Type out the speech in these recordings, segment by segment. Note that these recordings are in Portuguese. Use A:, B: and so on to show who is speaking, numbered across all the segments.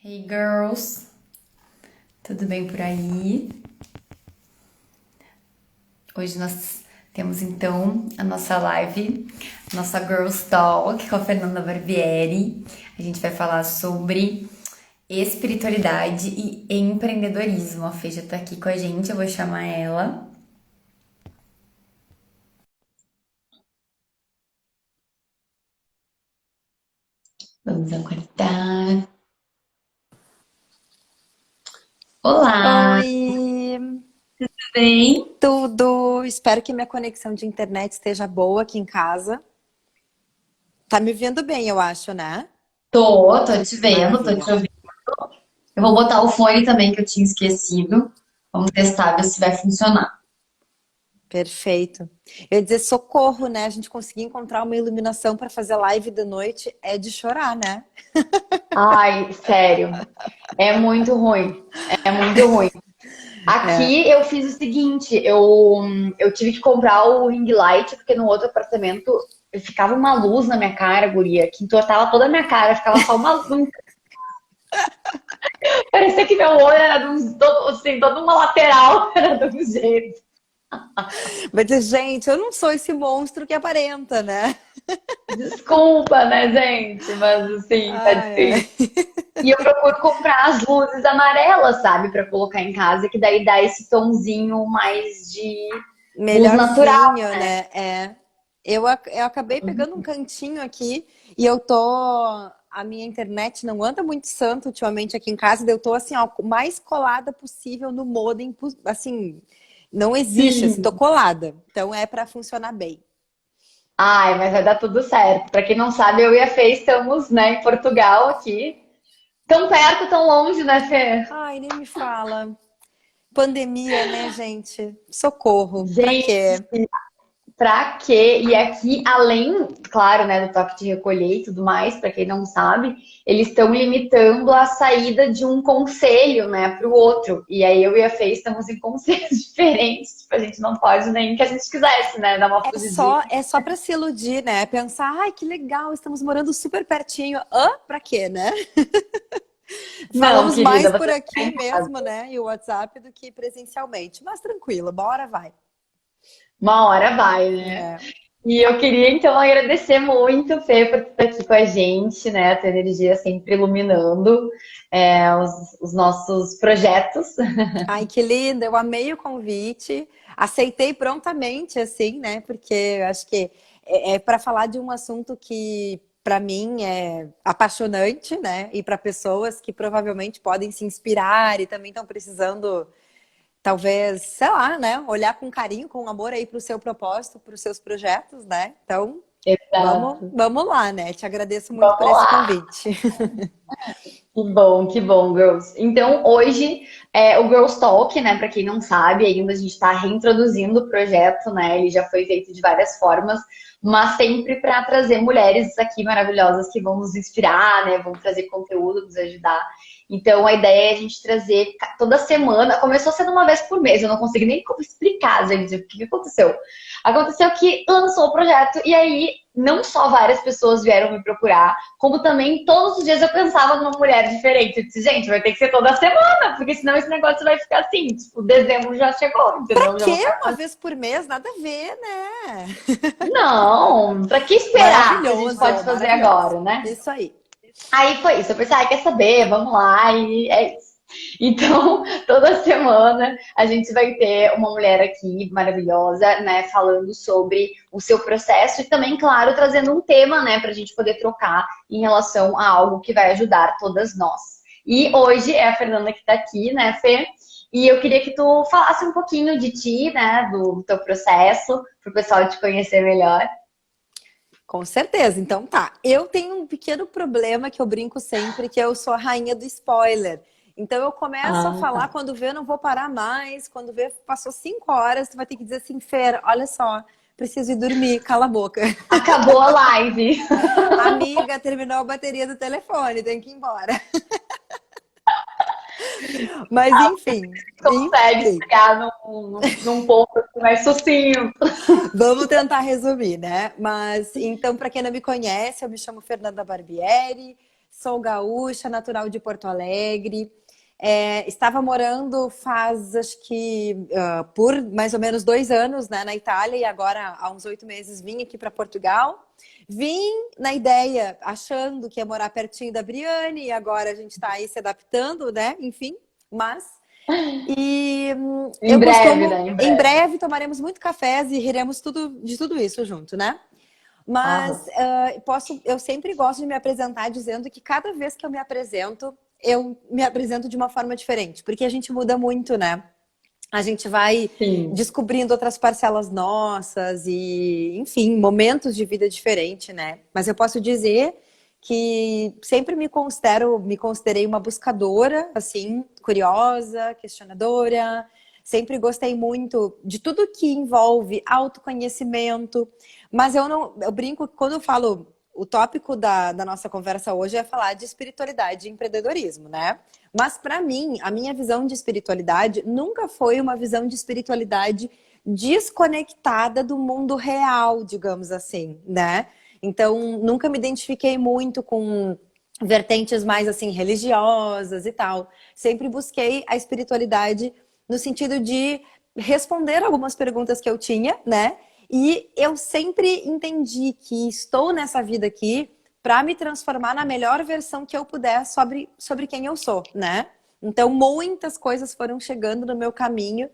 A: Hey girls, tudo bem por aí? Hoje nós temos então a nossa live, nossa Girls Talk com a Fernanda Barbieri. A gente vai falar sobre espiritualidade e empreendedorismo. A Fê já tá aqui com a gente, eu vou chamar ela. Vamos aguardar. Olá,
B: Oi,
A: tudo bem?
B: tudo. Espero que minha conexão de internet esteja boa aqui em casa. Tá me vendo bem, eu acho, né?
A: Tô te vendo, tô te
B: Maravilha.
A: ouvindo. Eu vou botar o fone também que eu tinha esquecido. Vamos testar, ver se vai funcionar.
B: Perfeito. Eu ia dizer socorro, né? A gente conseguir encontrar uma iluminação para fazer live de noite é de chorar, né?
A: Ai, sério, é muito ruim. É muito ruim.
B: É.
A: Aqui eu fiz o seguinte, eu tive que comprar o ring light, porque no outro apartamento ficava uma luz na minha cara, guria, que entortava toda a minha cara, ficava só uma luz. Parecia que meu olho era todo, assim, toda uma lateral, era de um jeito.
B: Vai dizer, gente, eu não sou esse monstro que aparenta, né?
A: Desculpa, né, gente? Mas assim, tá
B: Ai,
A: difícil.
B: ai.
A: E eu procuro comprar as luzes amarelas, sabe, pra colocar em casa, que daí dá esse tomzinho mais de luz natural.
B: Melhorzinho, né? É. Eu acabei pegando um cantinho aqui e eu tô. A minha internet não anda muito santo ultimamente aqui em casa, daí eu tô assim, ó, o mais colada possível no modem, assim, não existe, assim, tô
A: Sim.
B: colada. Então é pra funcionar bem.
A: Ai, mas vai dar tudo certo. Pra quem não sabe, eu e a Fê estamos, né, em Portugal aqui. Tão perto, tão longe, né, Fê?
B: Ai, nem me fala. Pandemia, né, gente? Socorro. Pra
A: Gente,
B: quê?
A: pra quê? E aqui, além, claro, né, do toque de recolher e tudo mais, pra quem não sabe, eles estão limitando a saída de um conselho, né, pro outro. E aí eu e a Fê estamos em conselhos diferentes. Tipo, a gente não pode nem que a gente quisesse, né, dar uma fugidinha.
B: É só para se iludir, né? Pensar, ai, que legal, estamos morando super pertinho. Hã? Pra quê, né?
A: Não,
B: Falamos
A: querida,
B: mais por
A: você tá
B: aqui
A: em casa.
B: mesmo, né? E o WhatsApp do que presencialmente. Mas tranquilo, bora vai.
A: Uma hora vai, né?
B: É.
A: E eu queria então agradecer muito, Fê, por estar aqui com a gente, né? A tua energia sempre iluminando os nossos projetos.
B: Ai, que linda, eu amei o convite. Aceitei prontamente, assim, né? Porque eu acho que é para falar de um assunto que, para mim, é apaixonante, né? E para pessoas que provavelmente podem se inspirar e também estão precisando. Talvez, sei lá, né? Olhar com carinho, com amor aí para o seu propósito, para os seus projetos, né? Então,
A: Exato.
B: vamos lá, né? Te agradeço muito por
A: Vamos
B: esse
A: lá.
B: convite.
A: Que bom, girls. Então, hoje o Girls Talk, né? Para quem não sabe, ainda a gente está reintroduzindo o projeto, né? Ele já foi feito de várias formas, mas sempre para trazer mulheres aqui maravilhosas que vão nos inspirar, né? Vão trazer conteúdo, nos ajudar. Então, a ideia é a gente trazer toda semana. Começou sendo uma vez por mês, eu não consigo nem explicar, gente, o que aconteceu. Aconteceu que lançou o projeto e aí não só várias pessoas vieram me procurar, como também todos os dias eu pensava numa mulher diferente. Eu disse, gente, vai ter que ser toda semana, porque senão esse negócio vai ficar assim. Tipo, dezembro já chegou,
B: Pra
A: entendeu? Já vou
B: quê
A: ficar
B: uma
A: quase.
B: vez por mês? Nada a ver, né?
A: Não, pra que esperar se a gente pode
B: Maravilhoso,
A: fazer
B: maravilhoso.
A: agora, né?
B: Isso aí.
A: Aí foi isso. Eu pensei, quer saber? Vamos lá. E é isso. Então, toda semana a gente vai ter uma mulher aqui maravilhosa, né, falando sobre o seu processo e também, claro, trazendo um tema, né, pra gente poder trocar em relação a algo que vai ajudar todas nós. E hoje é a Fernanda que tá aqui, né, Fê? E eu queria que tu falasse um pouquinho de ti, né, do teu processo, pro pessoal te conhecer melhor.
B: Com certeza. Então tá. Eu tenho um pequeno problema que eu brinco sempre, que eu sou a rainha do spoiler. Então eu começo a
A: Ah,
B: falar,
A: tá.
B: quando vê, eu não vou parar mais. Quando vê, passou 5 horas, tu vai ter que dizer assim, Fer, olha só, preciso ir dormir, cala a boca.
A: Acabou a live.
B: Amiga, terminou a bateria do telefone, tem que ir embora. Mas
A: Consegue
B: enfim,
A: chegar num ponto assim mais sucinto.
B: vamos tentar resumir, né? Mas então, para quem não me conhece, eu me chamo Fernanda Barbieri, sou gaúcha, natural de Porto Alegre. Estava morando faz, acho que, por mais ou menos 2 anos, né, na Itália, e agora, há uns 8 meses, vim aqui para Portugal. Vim na ideia, achando que ia morar pertinho da Briane, e agora a gente está aí se adaptando, né, enfim, mas... E
A: Em
B: eu
A: breve,
B: costumo,
A: né? Em
B: em
A: breve.
B: breve, tomaremos muito cafés e riremos de tudo isso junto, né? Mas
A: Arrasa.
B: eu sempre gosto de me apresentar dizendo que cada vez que eu me apresento de uma forma diferente, porque a gente muda muito, né? A gente vai
A: Sim.
B: descobrindo outras parcelas nossas e, enfim, momentos de vida diferente, né? Mas eu posso dizer que sempre me considerei uma buscadora, assim, curiosa, questionadora. Sempre gostei muito de tudo que envolve autoconhecimento. Mas eu brinco que quando eu falo, o tópico da nossa conversa hoje é falar de espiritualidade e empreendedorismo, né? Mas para mim, a minha visão de espiritualidade nunca foi uma visão de espiritualidade desconectada do mundo real, digamos assim, né? Então, nunca me identifiquei muito com vertentes mais assim religiosas e tal. Sempre busquei a espiritualidade no sentido de responder algumas perguntas que eu tinha, né? E eu sempre entendi que estou nessa vida aqui para me transformar na melhor versão que eu puder sobre quem eu sou, né? Então, muitas coisas foram chegando no meu caminho,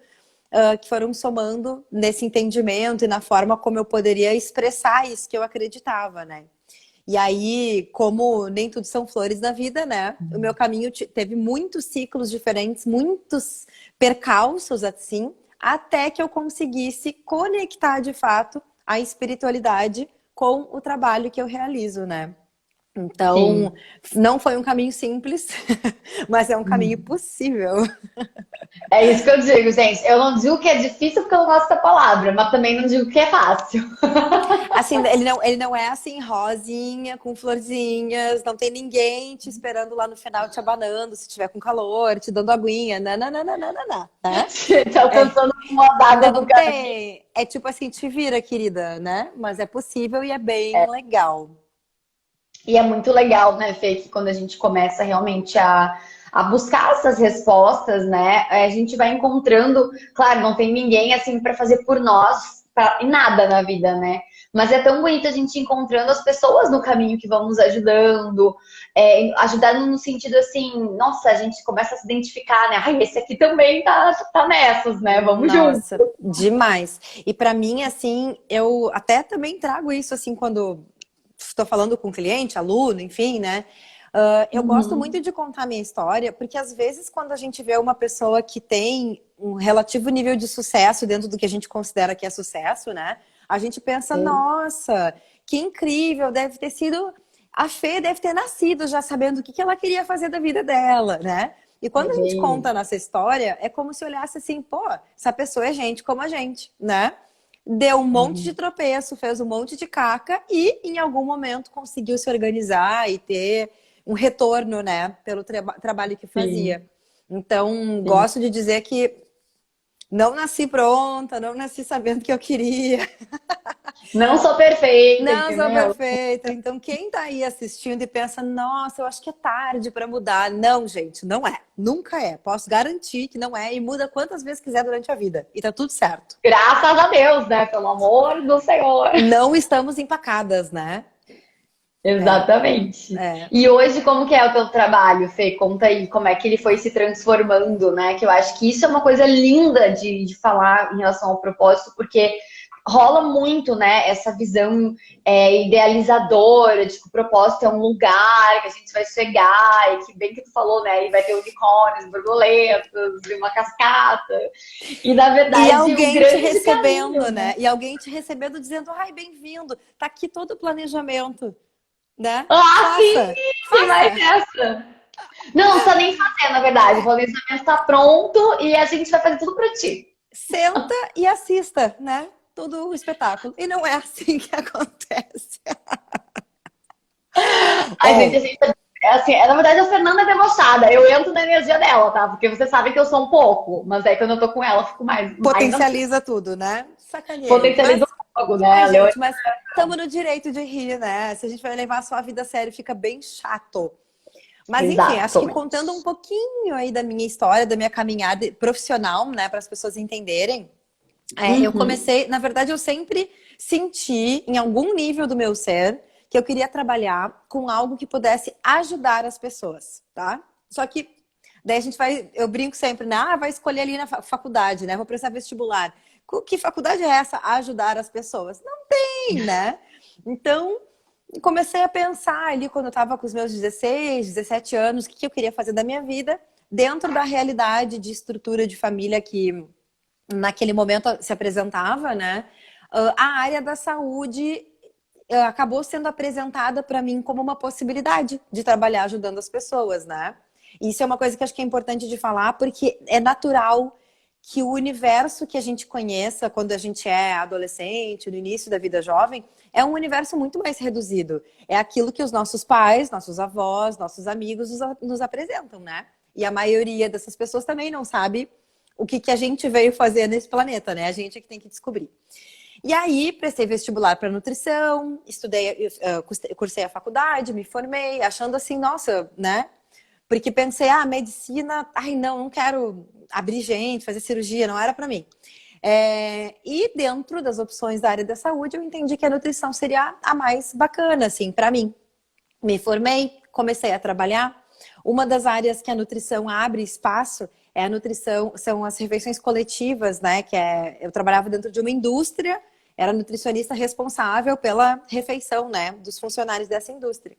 B: que foram somando nesse entendimento e na forma como eu poderia expressar isso que eu acreditava, né? E aí, como nem tudo são flores na vida, né? O meu caminho teve muitos ciclos diferentes, muitos percalços, assim, até que eu conseguisse conectar de fato a espiritualidade com o trabalho que eu realizo, né? Então,
A: Sim.
B: não foi um caminho simples, mas é um caminho possível.
A: É isso que eu digo, gente. Eu não digo que é difícil porque eu não gosto da palavra, mas também não digo que é fácil.
B: Assim, ele não é assim, rosinha, com florzinhas, não tem ninguém te esperando lá no final te abanando, se tiver com calor, te dando aguinha. Não, não, não, não, não, não, não, né?
A: Você tá
B: É,
A: alcançando uma data do
B: não
A: caminho.
B: tem. É tipo assim, te vira, querida, né? Mas é possível e é bem legal.
A: E é muito legal, né, Fê, que quando a gente começa realmente a buscar essas respostas, né, a gente vai encontrando, claro, não tem ninguém assim para fazer por nós, em nada na vida, né? Mas é tão bonito a gente encontrando as pessoas no caminho que vão nos ajudando, ajudando no sentido assim, nossa, a gente começa a se identificar, né? Ai, esse aqui também tá nessas, né? Vamos junto.
B: Nossa, demais. E para mim, assim, eu até também trago isso, assim, quando estou falando com cliente, aluno, enfim, né? Eu gosto
A: Uhum.
B: muito de contar a minha história, porque às vezes quando a gente vê uma pessoa que tem um relativo nível de sucesso dentro do que a gente considera que é sucesso, né? A gente pensa, nossa, que incrível, deve ter sido. A Fê deve ter nascido já sabendo o que ela queria fazer da vida dela, né? E
A: É
B: quando a gente
A: bem.
B: conta a nossa história, é como se olhasse assim, pô, essa pessoa é gente como a gente, né? Deu um monte de
A: Uhum.
B: tropeço, fez um monte de caca e em algum momento conseguiu se organizar e ter um retorno, né, pelo trabalho que fazia.
A: Sim,
B: Então,
A: sim.
B: gosto de dizer que não nasci pronta, não nasci sabendo o que eu queria.
A: Não sou perfeita,
B: Não sou
A: entendeu?
B: perfeita. Então, quem tá aí assistindo e pensa, nossa, eu acho que é tarde para mudar. Não, gente, não é. Nunca é. Posso garantir que não é e muda quantas vezes quiser durante a vida. E tá tudo certo.
A: Graças a Deus, né? Pelo amor do Senhor.
B: Não estamos empacadas, né? É,
A: Exatamente.
B: é.
A: E hoje, como que é o teu trabalho, Fê? Conta aí como é que ele foi se transformando, né? Que eu acho que isso é uma coisa linda de falar em relação ao propósito, porque rola muito, né? Essa visão idealizadora de que o propósito é um lugar que a gente vai chegar e que, bem que tu falou, né? E vai ter unicórnios, borboletas e uma cascata. E, na
B: E
A: verdade, o
B: alguém te
A: grande
B: recebendo,
A: caminho,
B: né?
A: né?
B: E alguém te recebendo dizendo, ai, bem-vindo. Tá aqui todo o planejamento, né?
A: Ah, sim!
B: Faça,
A: Tem mais
B: faça.
A: essa. Não, não precisa nem fazer, na verdade. O planejamento está pronto e a gente vai fazer tudo para ti.
B: Senta e assista, né? Todo o espetáculo. E não é assim que acontece.
A: A
B: Ó,
A: gente assim, na verdade, a Fernanda é debochada. Eu entro na energia dela, tá? Porque você sabe que eu sou um pouco, mas aí quando eu tô com ela, eu fico mais assim.
B: potencializa tudo, né? Sacaneei.
A: Potencializa um pouco, né?
B: Ai,
A: Leone?
B: gente, mas estamos no direito de rir, né? Se a gente vai levar só a vida a sério, fica bem chato. Mas enfim, acho que
A: Exato.
B: contando um pouquinho aí da minha história, da minha caminhada profissional, né, para as pessoas entenderem, eu
A: Uhum.
B: comecei, na verdade, eu sempre senti em algum nível do meu ser que eu queria trabalhar com algo que pudesse ajudar as pessoas, tá? Só que daí a gente vai, eu brinco sempre, né? Ah, vai escolher ali na faculdade, né? Vou prestar vestibular. Que faculdade é essa? Ajudar as pessoas? Não tem, né? Então, comecei a pensar ali quando eu estava com os meus 16, 17 anos, o que eu queria fazer da minha vida, dentro da realidade de estrutura de família que naquele momento se apresentava, né? A área da saúde acabou sendo apresentada para mim como uma possibilidade de trabalhar ajudando as pessoas, né? E isso é uma coisa que acho que é importante de falar, porque é natural que o universo que a gente conheça quando a gente é adolescente, no início da vida jovem, é um universo muito mais reduzido. É aquilo que os nossos pais, nossos avós, nossos amigos nos apresentam, né? E a maioria dessas pessoas também não sabe o que a gente veio fazer nesse planeta, né? A gente é que tem que descobrir. E aí, prestei vestibular para nutrição, estudei, cursei a faculdade, me formei, achando assim, nossa, né? Porque pensei, medicina, ai não, não quero abrir gente, fazer cirurgia, não era para mim. E dentro das opções da área da saúde, eu entendi que a nutrição seria a mais bacana, assim, para mim. Me formei, comecei a trabalhar. Uma das áreas que a nutrição abre espaço é a nutrição, são as refeições coletivas, né? Eu trabalhava dentro de uma indústria, era nutricionista responsável pela refeição, né? Dos funcionários dessa indústria.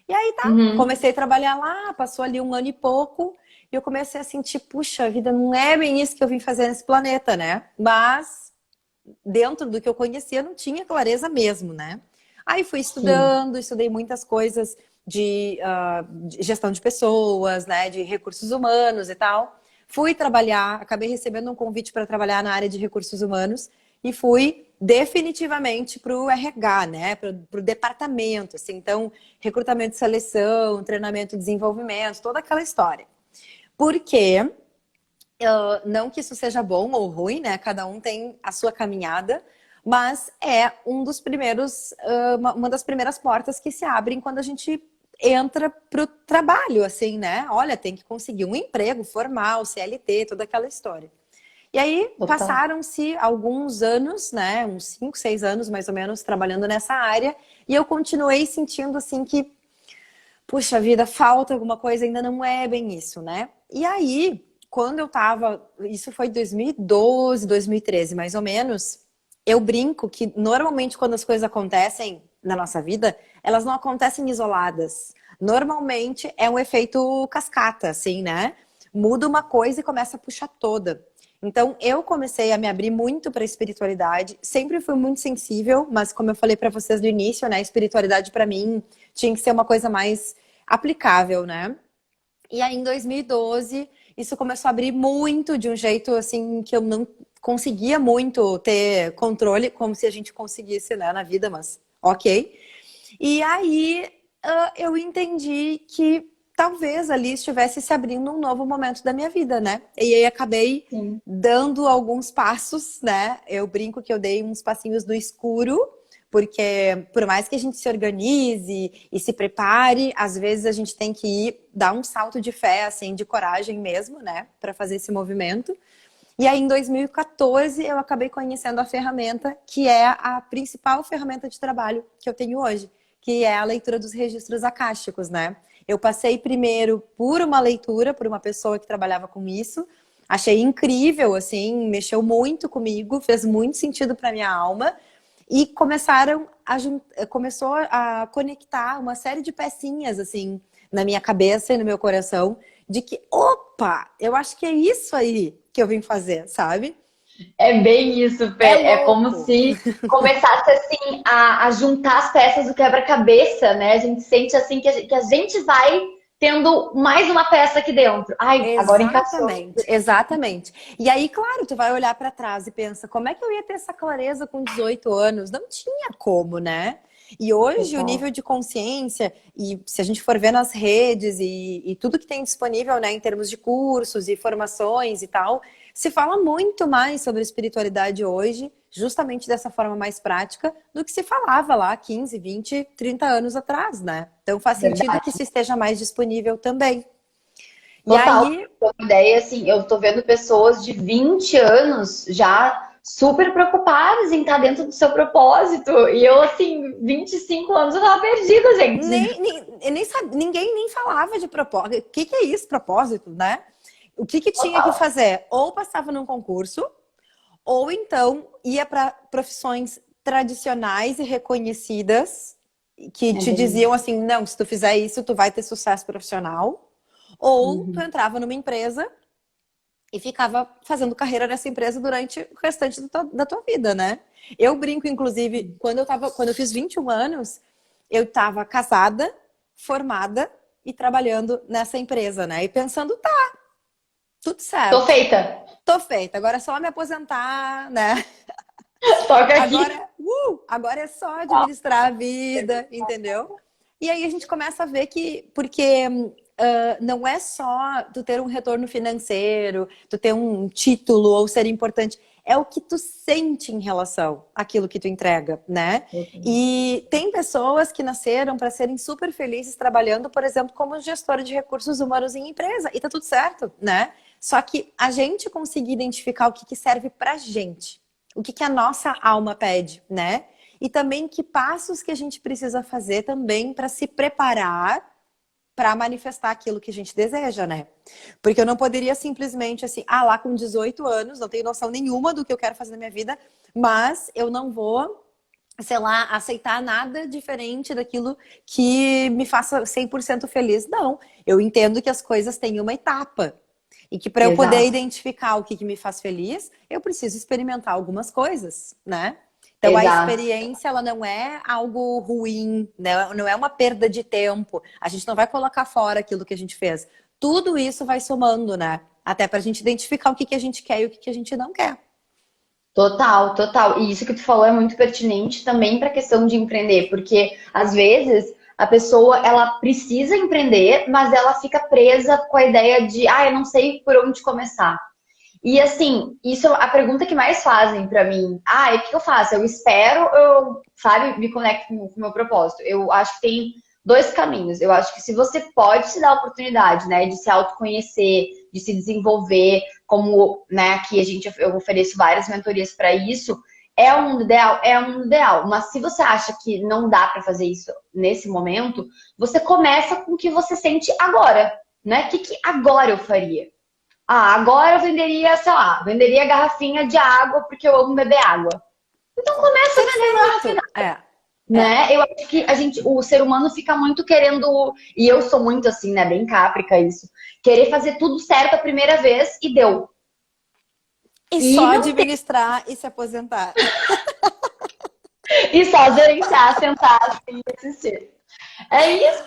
B: E aí
A: Uhum.
B: comecei a trabalhar lá, passou ali 1 ano e pouco, e eu comecei a sentir, puxa, a vida não é bem isso que eu vim fazer nesse planeta, né? Mas dentro do que eu conhecia, não tinha clareza mesmo, né? Aí fui
A: Sim.
B: estudando, estudei muitas coisas de gestão de pessoas, né? De recursos humanos e tal. Fui trabalhar, acabei recebendo um convite para trabalhar na área de recursos humanos e fui definitivamente para o RH, né? Para o departamento, assim. Então, recrutamento e seleção, treinamento e desenvolvimento, toda aquela história. Porque não que isso seja bom ou ruim, né? Cada um tem a sua caminhada, mas é uma das primeiras portas que se abrem quando a gente entra pro trabalho, assim, né? Olha, tem que conseguir um emprego formal, CLT, toda aquela história. E aí
A: Total.
B: passaram-se alguns anos, né? Uns 5, 6 anos mais ou menos trabalhando nessa área, e eu continuei sentindo assim que, puxa vida, falta alguma coisa, ainda não é bem isso, né? E aí, quando eu tava, isso foi 2012, 2013, mais ou menos, eu brinco que normalmente quando as coisas acontecem na nossa vida, elas não acontecem isoladas. Normalmente é um efeito cascata, assim, né? Muda uma coisa e começa a puxar toda. Então, eu comecei a me abrir muito para a espiritualidade. Sempre fui muito sensível, mas como eu falei para vocês no início, né, a espiritualidade para mim tinha que ser uma coisa mais aplicável, né? E aí, em 2012, isso começou a abrir muito de um jeito assim que eu não conseguia muito ter controle, como se a gente conseguisse, né, na vida, mas ok. E aí, eu entendi que talvez ali estivesse se abrindo um novo momento da minha vida, né? E aí acabei
A: Sim.
B: dando alguns passos, né? Eu brinco que eu dei uns passinhos no escuro, porque por mais que a gente se organize e se prepare, às vezes a gente tem que ir dar um salto de fé, assim, de coragem mesmo, né, para fazer esse movimento. E aí, em 2014, eu acabei conhecendo a ferramenta que é a principal ferramenta de trabalho que eu tenho hoje, que é a leitura dos registros acásticos, né? Eu passei primeiro por uma leitura, por uma pessoa que trabalhava com isso, achei incrível, assim, mexeu muito comigo, fez muito sentido para minha alma, e começou a conectar uma série de pecinhas, assim, na minha cabeça e no meu coração, de que, opa, eu acho que é isso aí que eu vim fazer, sabe?
A: É bem isso, Fê.
B: É
A: É como
B: louco.
A: se começasse assim a juntar as peças do quebra-cabeça, né? A gente sente assim que a gente vai tendo mais uma peça aqui dentro. Ai, agora encaixou.
B: Exatamente, exatamente. E aí, claro, tu vai olhar para trás e pensa, como é que eu ia ter essa clareza com 18 anos? Não tinha como, né? E hoje o
A: Total.
B: nível de consciência, e se a gente for ver nas redes e tudo que tem disponível, né, em termos de cursos e formações e tal, se fala muito mais sobre espiritualidade hoje, justamente dessa forma mais prática, do que se falava lá 15, 20, 30 anos atrás, né? Então faz sentido que
A: Verdade.
B: isso esteja mais disponível também. E
A: Total.
B: aí,
A: Pra uma ideia, assim, eu tô vendo pessoas de 20 anos já super preocupadas em estar dentro do seu propósito. E eu, assim, 25 anos eu tava perdida, gente.
B: ninguém nem falava de propósito. O que é isso, propósito, né? O que tinha que
A: Total.
B: fazer? Ou passava num concurso, ou então ia para profissões tradicionais e reconhecidas que
A: É
B: te
A: bem
B: diziam
A: isso.
B: assim, não, se tu fizer isso, tu vai ter sucesso profissional. Ou tu
A: Uhum.
B: entrava numa empresa e ficava fazendo carreira nessa empresa durante o restante da tua vida, né? Eu brinco, inclusive, quando eu fiz 21 anos, eu estava casada, formada e trabalhando nessa empresa, né? E pensando, tá, tudo
A: Tô
B: certo,
A: feita.
B: tô feita, agora é só me aposentar, né?
A: Toca aqui.
B: Agora é só administrar a vida, entendeu? E aí a gente começa a ver que, porque não é só tu ter um retorno financeiro, tu ter um título ou ser importante, é o que tu sente em relação àquilo que tu entrega, né? E tem pessoas que nasceram para serem super felizes trabalhando, por exemplo, como gestora de recursos humanos em empresa, e tá tudo certo, né? Só que a gente conseguir identificar o que serve pra gente, o que a nossa alma pede, né? E também que passos que a gente precisa fazer também para se preparar para manifestar aquilo que a gente deseja, né? Porque eu não poderia simplesmente assim, lá com 18 anos, não tenho noção nenhuma do que eu quero fazer na minha vida, mas eu não vou, sei lá, aceitar nada diferente daquilo que me faça 100% feliz. Não, eu entendo que as coisas têm uma etapa. E que para eu poder
A: Exato.
B: identificar o que me faz feliz, eu preciso experimentar algumas coisas, né? Então a
A: Exato.
B: experiência ela não é algo ruim, né? Não é uma perda de tempo. A gente não vai colocar fora aquilo que a gente fez. Tudo isso vai somando, né? Até para a gente identificar o que a gente quer e o que a gente não quer.
A: Total, total. E isso que tu falou é muito pertinente também para a questão de empreender, porque às vezes a pessoa ela precisa empreender, mas ela fica presa com a ideia de, eu não sei por onde começar. E assim, isso é a pergunta que mais fazem para mim. E o que eu faço? Eu espero, sabe, me conecto com o meu propósito. Eu acho que tem dois caminhos. Eu acho que se você pode se dar a oportunidade, né, de se autoconhecer, de se desenvolver, como, né, aqui eu ofereço várias mentorias para isso, é um mundo ideal, é um mundo ideal. Mas se você acha que não dá para fazer isso nesse momento, você começa com o que você sente agora, né? O que agora eu faria? Agora eu venderia, sei lá, venderia garrafinha de água porque eu amo beber água. Então começa vendendo garrafinha,
B: Perfeito. É.
A: né? Eu acho que o ser humano fica muito querendo, e eu sou muito assim, né, bem cáprica isso, querer fazer tudo certo a primeira vez e deu.
B: E
A: E
B: só
A: não tem,
B: administrar e se aposentar.
A: e só gerenciar, sentar assim, e assistir. É isso,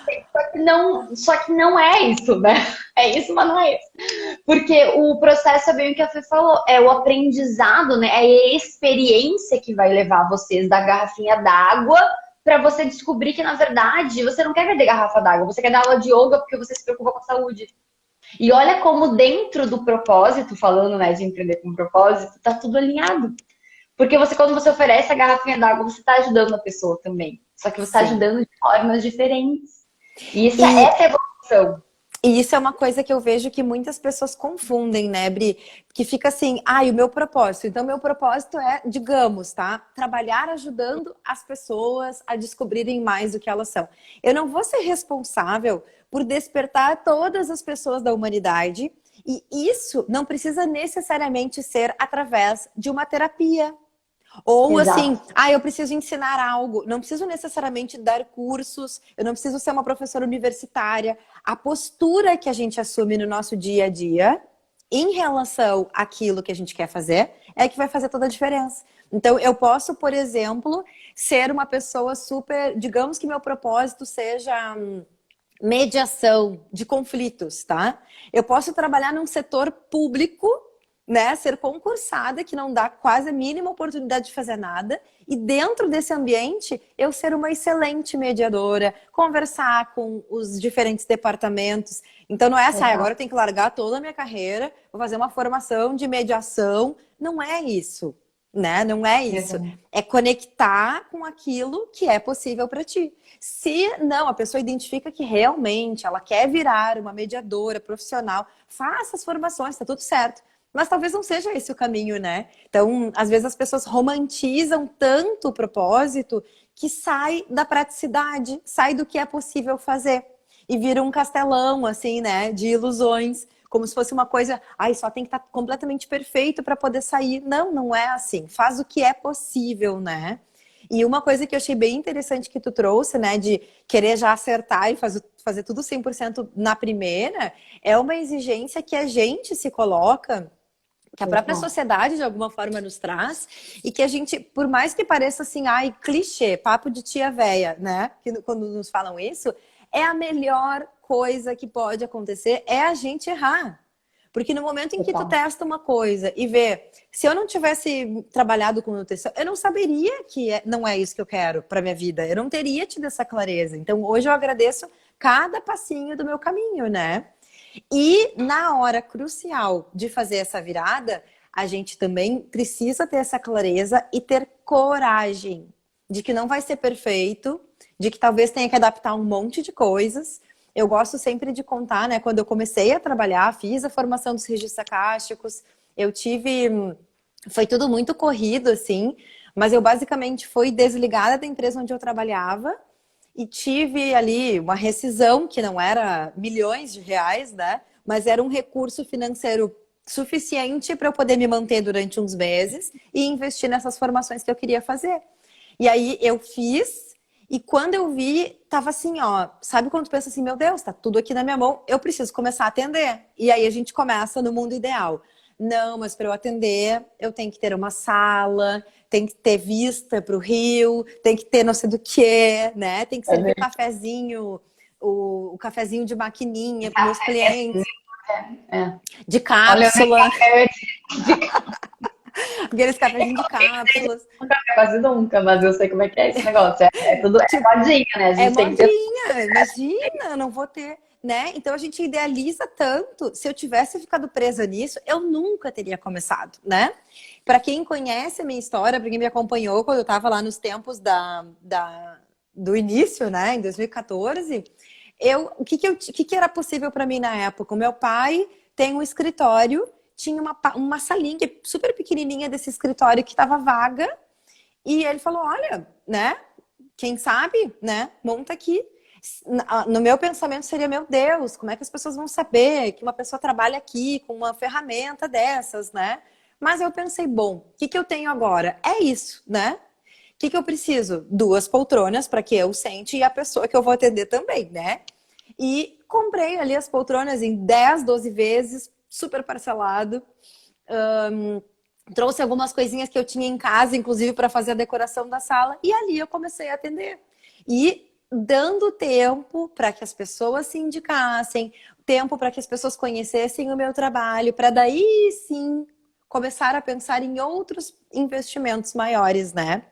A: só que não é isso, né? É isso, mas não é isso. Porque o processo é bem o que a Fê falou, é o aprendizado, né? É a experiência que vai levar vocês da garrafinha d'água para você descobrir que, na verdade, você não quer vender garrafa d'água, você quer dar aula de yoga porque você se preocupa com a saúde. E olha como dentro do propósito, falando, né, de empreender com propósito, tá tudo alinhado. Porque quando você oferece a garrafinha d'água, você está ajudando a pessoa também. Só que você está
B: Sim.
A: ajudando de formas diferentes. E
B: E
A: essa é a evolução.
B: E isso é uma coisa que eu vejo que muitas pessoas confundem, né, Bri? Que fica assim, o meu propósito. Então, meu propósito é, digamos, tá? Trabalhar ajudando as pessoas a descobrirem mais do que elas são. Eu não vou ser responsável por despertar todas as pessoas da humanidade. E isso não precisa necessariamente ser através de uma terapia, ou assim,
A: Exato.
B: eu preciso ensinar algo. Não preciso necessariamente dar cursos, eu não preciso ser uma professora universitária. A postura que a gente assume no nosso dia a dia, em relação àquilo que a gente quer fazer, é que vai fazer toda a diferença. Então, eu posso, por exemplo, ser uma pessoa super. Digamos que meu propósito seja mediação de conflitos, tá? Eu posso trabalhar num setor público né? Ser concursada, que não dá quase a mínima oportunidade de fazer nada. E dentro desse ambiente, eu ser uma excelente mediadora, conversar com os diferentes departamentos. Então não é assim, agora eu tenho que largar toda a minha carreira, vou fazer uma formação de mediação. Não é isso, né? Não é isso. É conectar com aquilo que é possível para ti. Se não, a pessoa identifica que realmente ela quer virar uma mediadora profissional, faça as formações, tá tudo certo. Mas talvez não seja esse o caminho, né? Então, às vezes as pessoas romantizam tanto o propósito que sai da praticidade, sai do que é possível fazer. E vira um castelão, assim, né? De ilusões. Como se fosse uma coisa, só tem que estar completamente perfeito para poder sair. Não, não é assim. Faz o que é possível, né? E uma coisa que eu achei bem interessante que tu trouxe, né? De querer já acertar e fazer tudo 100% na primeira, é uma exigência que a gente se coloca, que a própria sociedade de alguma forma nos traz, e que a gente, por mais que pareça assim, clichê, papo de tia véia, né? Quando nos falam isso, é a melhor coisa que pode acontecer é a gente errar. Porque no momento em que tu testa uma coisa e vê, se eu não tivesse trabalhado com nutrição, eu não saberia que não é isso que eu quero para minha vida. Eu não teria tido essa clareza. Então hoje eu agradeço cada passinho do meu caminho, né? E na hora crucial de fazer essa virada, a gente também precisa ter essa clareza e ter coragem de que não vai ser perfeito, de que talvez tenha que adaptar um monte de coisas. Eu gosto sempre de contar, né? Quando eu comecei a trabalhar, fiz a formação dos registros acásticos, eu tive... Foi tudo muito corrido, assim, mas eu basicamente fui desligada da empresa onde eu trabalhava e tive ali uma rescisão, que não era milhões de reais, né? Mas era um recurso financeiro suficiente para eu poder me manter durante uns meses e investir nessas formações que eu queria fazer. E aí eu fiz, e quando eu vi, tava assim, ó, sabe quando tu pensa assim, meu Deus, tá tudo aqui na minha mão, eu preciso começar a atender. E aí a gente começa no mundo ideal. Não, mas para eu atender, eu tenho que ter uma sala, tem que ter vista para o rio, tem que ter não sei do que, né? Tem que servir cafezinho, o cafezinho de maquininha para meus clientes. De cápsula. Aqueles cafezinhos de cápsulas.
A: Quase nunca, mas eu sei como é que é esse negócio. É tudo modinha, né? A gente tem que
B: modinha, imagina, não vou ter, né? Então a gente idealiza tanto. Se eu tivesse ficado presa nisso, eu nunca teria começado, né? Para quem conhece a minha história, para quem me acompanhou quando eu estava lá nos tempos do início, né? Em 2014, o que era possível para mim na época? O meu pai tem um escritório, tinha uma salinha super pequenininha desse escritório que estava vaga, e ele falou, olha, né? Quem sabe, né? Monta aqui. No meu pensamento seria, meu Deus, como é que as pessoas vão saber que uma pessoa trabalha aqui com uma ferramenta dessas, né? Mas eu pensei, bom, o que eu tenho agora? É isso, né? O que eu preciso? 2 poltronas para que eu sente e a pessoa que eu vou atender também, né? E comprei ali as poltronas em 10, 12 vezes, super parcelado. Trouxe algumas coisinhas que eu tinha em casa, inclusive para fazer a decoração da sala, e ali eu comecei a atender. E dando tempo para que as pessoas se indicassem, tempo para que as pessoas conhecessem o meu trabalho, para daí sim começar a pensar em outros investimentos maiores, né?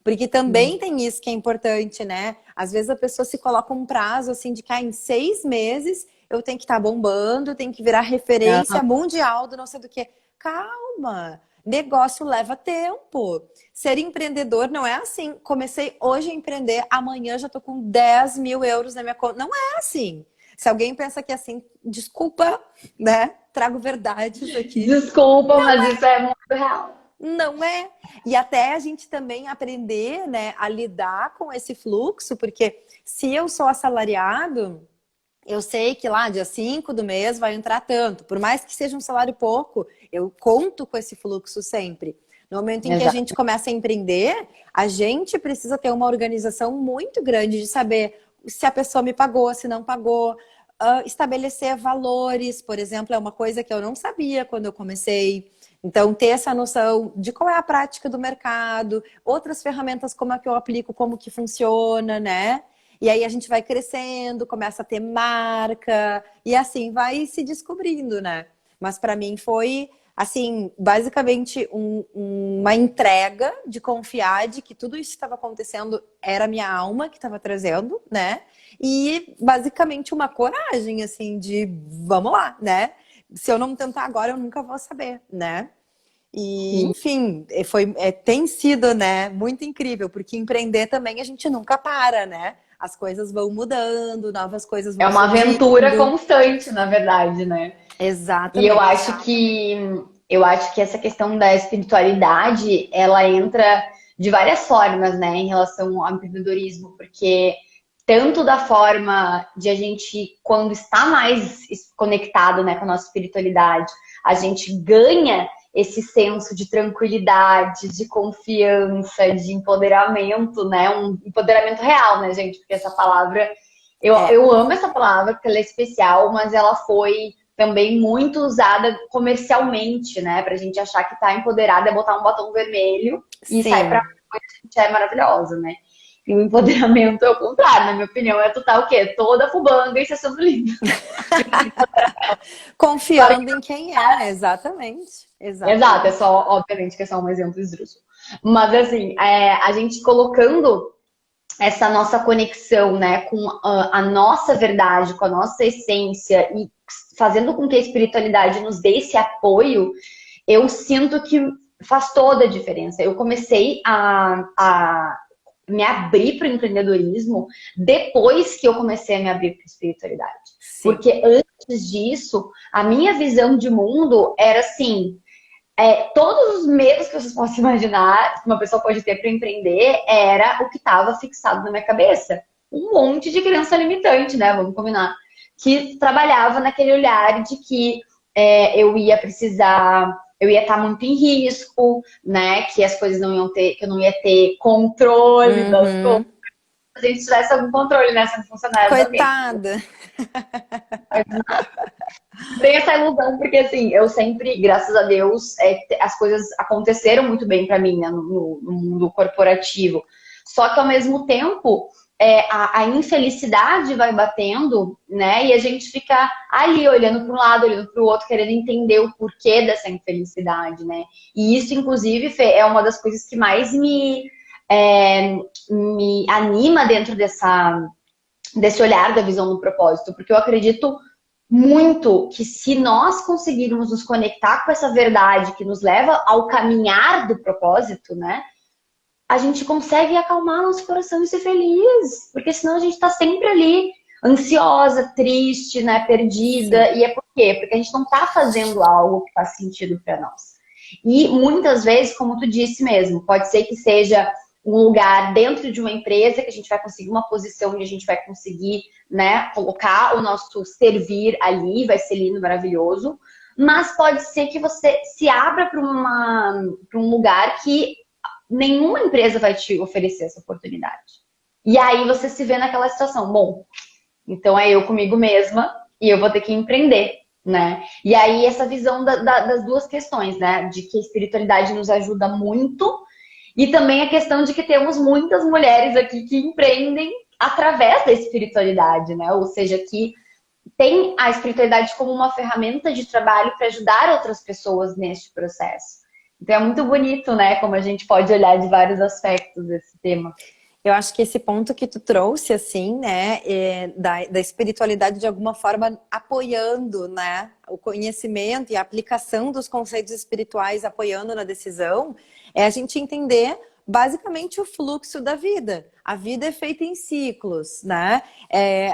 B: Porque também tem isso que é importante, né? Às vezes a pessoa se coloca um prazo assim de que em 6 meses eu tenho que estar bombando, eu tenho que virar referência mundial do não sei do que. Calma! Negócio leva tempo. Ser empreendedor não é assim. Comecei hoje a empreender, amanhã já tô com 10 mil euros na minha conta. Não é assim. Se alguém pensa que é assim, desculpa, né? Trago verdades aqui.
A: Desculpa, mas isso é muito real.
B: Não é. E até a gente também aprender, né, a lidar com esse fluxo, porque se eu sou assalariado, eu sei que lá, dia 5 do mês, vai entrar tanto. Por mais que seja um salário pouco, eu conto com esse fluxo sempre. No momento em que a gente começa a empreender, a gente precisa ter uma organização muito grande de saber se a pessoa me pagou, se não pagou. Estabelecer valores, por exemplo, é uma coisa que eu não sabia quando eu comecei. Então, ter essa noção de qual é a prática do mercado, outras ferramentas, como é que eu aplico, como que funciona, né? E aí a gente vai crescendo, começa a ter marca, e assim vai se descobrindo, né? Mas para mim foi assim, basicamente uma entrega de confiar de que tudo isso que estava acontecendo era a minha alma que estava trazendo, né? E basicamente uma coragem, assim, de vamos lá, né? Se eu não tentar agora, eu nunca vou saber, né? E,
A: Sim.
B: enfim, tem sido, né, muito incrível, porque empreender também a gente nunca para, né? As coisas vão mudando, novas coisas
A: É
B: vão
A: uma aventura
B: surgindo.
A: constante, na verdade, né? E
B: Exatamente.
A: eu acho que essa questão da espiritualidade, ela entra de várias formas, né, em relação ao empreendedorismo, porque tanto da forma de a gente, quando está mais conectado, né, com a nossa espiritualidade, a gente ganha esse senso de tranquilidade, de confiança, de empoderamento, né, um empoderamento real, né, gente, porque essa palavra,
B: É,
A: eu amo essa palavra porque ela é especial, mas ela foi também muito usada comercialmente, né? Pra gente achar que tá empoderada é botar um batom vermelho e sair pra
B: sim.
A: rua, a gente é maravilhosa, né? E o empoderamento é o contrário, na minha opinião. É tu tá o quê? Toda fubanga e se achando linda. Claro
B: Confiando
A: que,
B: em quem é, exatamente.
A: exato, é
B: Exatamente.
A: só, obviamente, que é só um exemplo esdrúxulo. Mas, assim, a gente colocando essa nossa conexão, né, com a nossa verdade, com a nossa essência e fazendo com que a espiritualidade nos dê esse apoio, eu sinto que faz toda a diferença. Eu comecei a me abrir para o empreendedorismo depois que eu comecei a me abrir para a espiritualidade.
B: Sim.
A: Porque antes disso, a minha visão de mundo era assim, todos os medos que vocês possam imaginar que uma pessoa pode ter para empreender era o que estava fixado na minha cabeça. Um monte de crença limitante, né? Vamos combinar. Que trabalhava naquele olhar de que eu ia precisar, eu ia estar muito em risco, né? Que as coisas não iam ter, que eu não ia ter controle das coisas.
B: Uhum.
A: Se a gente tivesse algum controle, né? Sendo funcionário de alguém.
B: Coitada.
A: Tem essa ilusão, porque assim, eu sempre, graças a Deus, as coisas aconteceram muito bem para mim, né, no mundo corporativo. Só que ao mesmo tempo, a infelicidade vai batendo, né? E a gente fica ali olhando para um lado, olhando para o outro, querendo entender o porquê dessa infelicidade, né? E isso, inclusive, Fê, é uma das coisas que mais me anima dentro desse olhar da visão do propósito, porque eu acredito muito que se nós conseguirmos nos conectar com essa verdade que nos leva ao caminhar do propósito, né? A gente consegue acalmar nosso coração e ser feliz. Porque senão a gente tá sempre ali ansiosa, triste, né?
B: Sim.
A: Perdida. E é por quê? Porque a gente não tá fazendo algo que faz sentido para nós. E muitas vezes, como tu disse mesmo, pode ser que seja um lugar dentro de uma empresa que a gente vai conseguir uma posição onde a gente vai conseguir, né, colocar o nosso servir ali, vai ser lindo, maravilhoso. Mas pode ser que você se abra para um lugar que nenhuma empresa vai te oferecer essa oportunidade. E aí você se vê naquela situação, bom, então é eu comigo mesma e eu vou ter que empreender, né? E aí essa visão das duas questões, né? De que a espiritualidade nos ajuda muito e também a questão de que temos muitas mulheres aqui que empreendem através da espiritualidade, né? Ou seja, que tem a espiritualidade como uma ferramenta de trabalho para ajudar outras pessoas neste processo. Então é muito bonito, né? Como a gente pode olhar de vários aspectos esse tema.
B: Eu acho que esse ponto que tu trouxe, assim, né, da espiritualidade de alguma forma apoiando, né, o conhecimento e a aplicação dos conceitos espirituais apoiando na decisão, é a gente entender basicamente o fluxo da vida. A vida é feita em ciclos, né?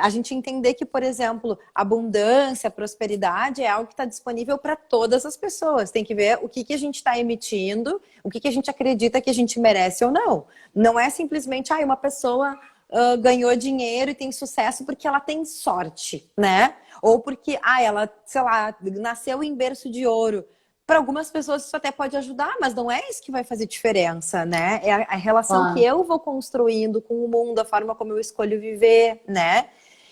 B: A gente entender que, por exemplo, abundância, prosperidade é algo que está disponível para todas as pessoas. Tem que ver o que a gente está emitindo, o que a gente acredita que a gente merece ou não. Não é simplesmente, uma pessoa ganhou dinheiro e tem sucesso porque ela tem sorte, né? Ou porque, ela, sei lá, nasceu em berço de ouro. Para algumas pessoas isso até pode ajudar, mas não é isso que vai fazer diferença, né? É a relação que
A: Ah,
B: eu vou construindo com o mundo, a forma como eu escolho viver, né?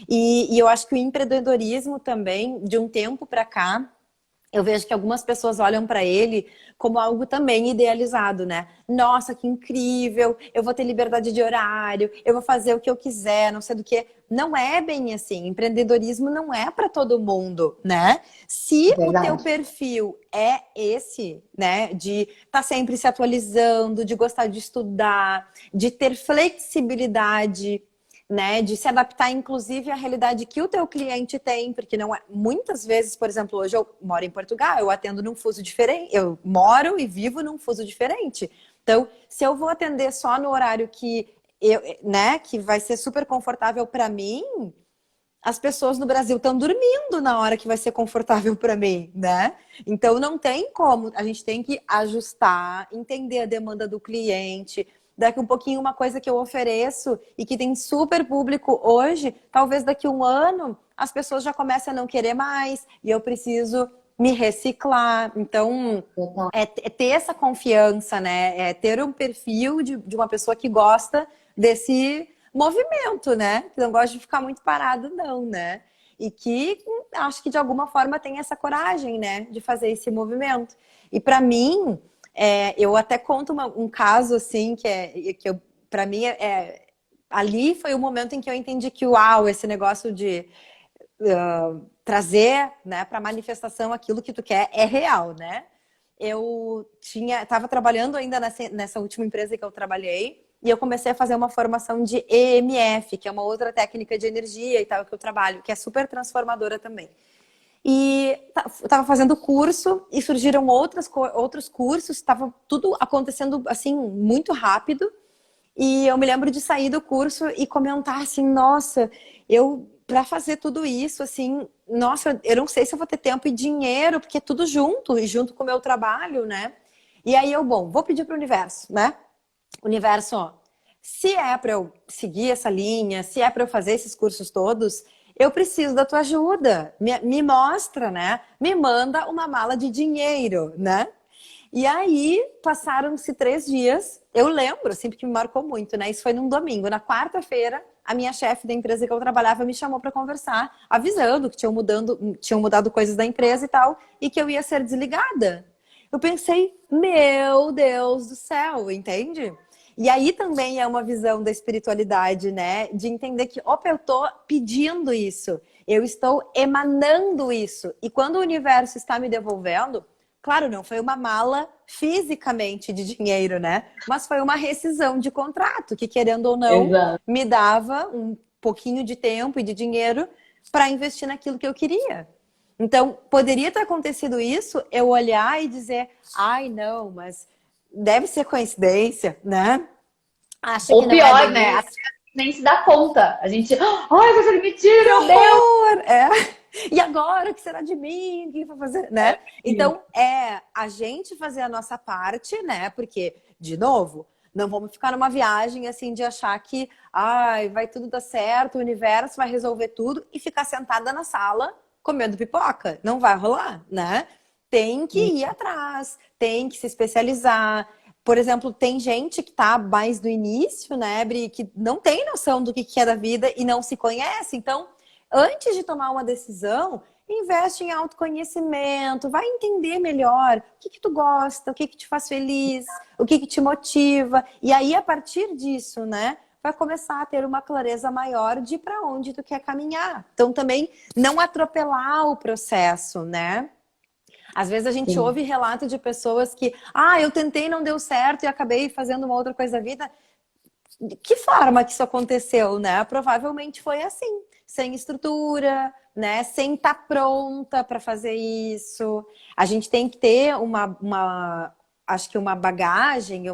B: E eu acho que o empreendedorismo também, de um tempo para cá, eu vejo que algumas pessoas olham para ele como algo também idealizado, né? Nossa, que incrível! Eu vou ter liberdade de horário, eu vou fazer o que eu quiser, não sei do que. Não é bem assim. Empreendedorismo não é para todo mundo, né? Se o teu
A: Verdade.
B: perfil é esse, né, de estar sempre se atualizando, de gostar de estudar, de ter flexibilidade, né, de se adaptar inclusive à realidade que o teu cliente tem, porque não é, muitas vezes, por exemplo, hoje eu moro em Portugal, eu atendo num fuso diferente, eu moro e vivo num fuso diferente. Então, se eu vou atender só no horário que eu, né, que vai ser super confortável para mim, as pessoas no Brasil estão dormindo na hora que vai ser confortável para mim, né? Então não tem como, a gente tem que ajustar, entender a demanda do cliente. Daqui um pouquinho uma coisa que eu ofereço e que tem super público hoje, talvez daqui um ano as pessoas já comecem a não querer mais e eu preciso me reciclar. Então é ter essa confiança, né? É ter um perfil de uma pessoa que gosta desse movimento, né? Que não gosta de ficar muito parado, não, né? E que acho que de alguma forma tem essa coragem, né? De fazer esse movimento. E para mim, eu até conto um caso assim que para mim ali foi o momento em que eu entendi que uau, esse negócio de trazer, né, para manifestação aquilo que tu quer é real, né? Eu estava trabalhando ainda nessa última empresa que eu trabalhei e eu comecei a fazer uma formação de EMF, que é uma outra técnica de energia e tal que eu trabalho, que é super transformadora também. E estava fazendo curso e surgiram outros cursos, estava tudo acontecendo assim muito rápido. E eu me lembro de sair do curso e comentar assim, nossa, eu para fazer tudo isso, assim, nossa, eu não sei se eu vou ter tempo e dinheiro, porque é tudo junto, e junto com o meu trabalho, né? E aí bom, vou pedir para o universo, né? Universo, ó, se é para eu seguir essa linha, se é para eu fazer esses cursos todos, eu preciso da tua ajuda. Me mostra, né? Me manda uma mala de dinheiro, né? E aí, passaram-se 3 dias. Eu lembro, sempre que me marcou muito, né? Isso foi num domingo. Na quarta-feira, a minha chefe da empresa que eu trabalhava me chamou para conversar, avisando que tinham mudado coisas da empresa e tal, e que eu ia ser desligada. Eu pensei, meu Deus do céu, entende? E aí também é uma visão da espiritualidade, né? De entender que, opa, eu tô pedindo isso, eu estou emanando isso. E quando o universo está me devolvendo, claro, não foi uma mala fisicamente de dinheiro, né? Mas foi uma rescisão de contrato, que querendo ou não,
A: Exato.
B: me dava um pouquinho de tempo e de dinheiro para investir naquilo que eu queria. Então, poderia ter acontecido isso, eu olhar e dizer, ai, não, mas deve ser coincidência, né? Acha que
A: Ou
B: não é
A: pior, né?
B: bem
A: A
B: isso.
A: gente nem se dá conta. A gente, ai, vai ser
B: Que
A: mentira, meu Deus!
B: horror! É. E agora, o que será de mim? O que vai fazer, né? Então, a gente fazer a nossa parte, né? Porque, de novo, não vamos ficar numa viagem assim de achar que ai, vai tudo dar certo, o universo vai resolver tudo e ficar sentada na sala comendo pipoca. Não vai rolar, né? Tem que ir atrás, tem que se especializar. Por exemplo, tem gente que tá mais do início, né, Bri, que não tem noção do que é da vida e não se conhece. Então, antes de tomar uma decisão, investe em autoconhecimento, vai entender melhor o que tu gosta, o que te faz feliz, o que te motiva. E aí, a partir disso, né, vai começar a ter uma clareza maior de para onde tu quer caminhar. Então, também não atropelar o processo, né? Às vezes a gente
A: Sim.
B: ouve relato de pessoas que, eu tentei, não deu certo e acabei fazendo uma outra coisa da vida. De que forma que isso aconteceu, né? Provavelmente foi assim, sem estrutura, né? Sem estar pronta para fazer isso. A gente tem que ter acho que uma bagagem,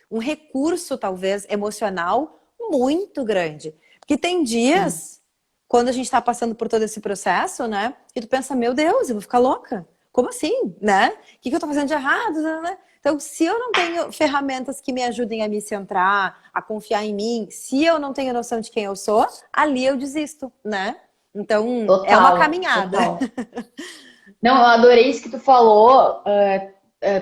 B: um recurso, talvez, emocional muito grande. Porque tem
A: Sim.
B: dias, quando a gente está passando por todo esse processo, né? E tu pensa, meu Deus, eu vou ficar louca. Como assim, né? O que eu tô fazendo de errado, né? Então, se eu não tenho ferramentas que me ajudem a me centrar, a confiar em mim, se eu não tenho noção de quem eu sou, ali eu desisto, né? Então, é uma
A: Total,
B: caminhada.
A: total. Não, eu adorei isso que tu falou,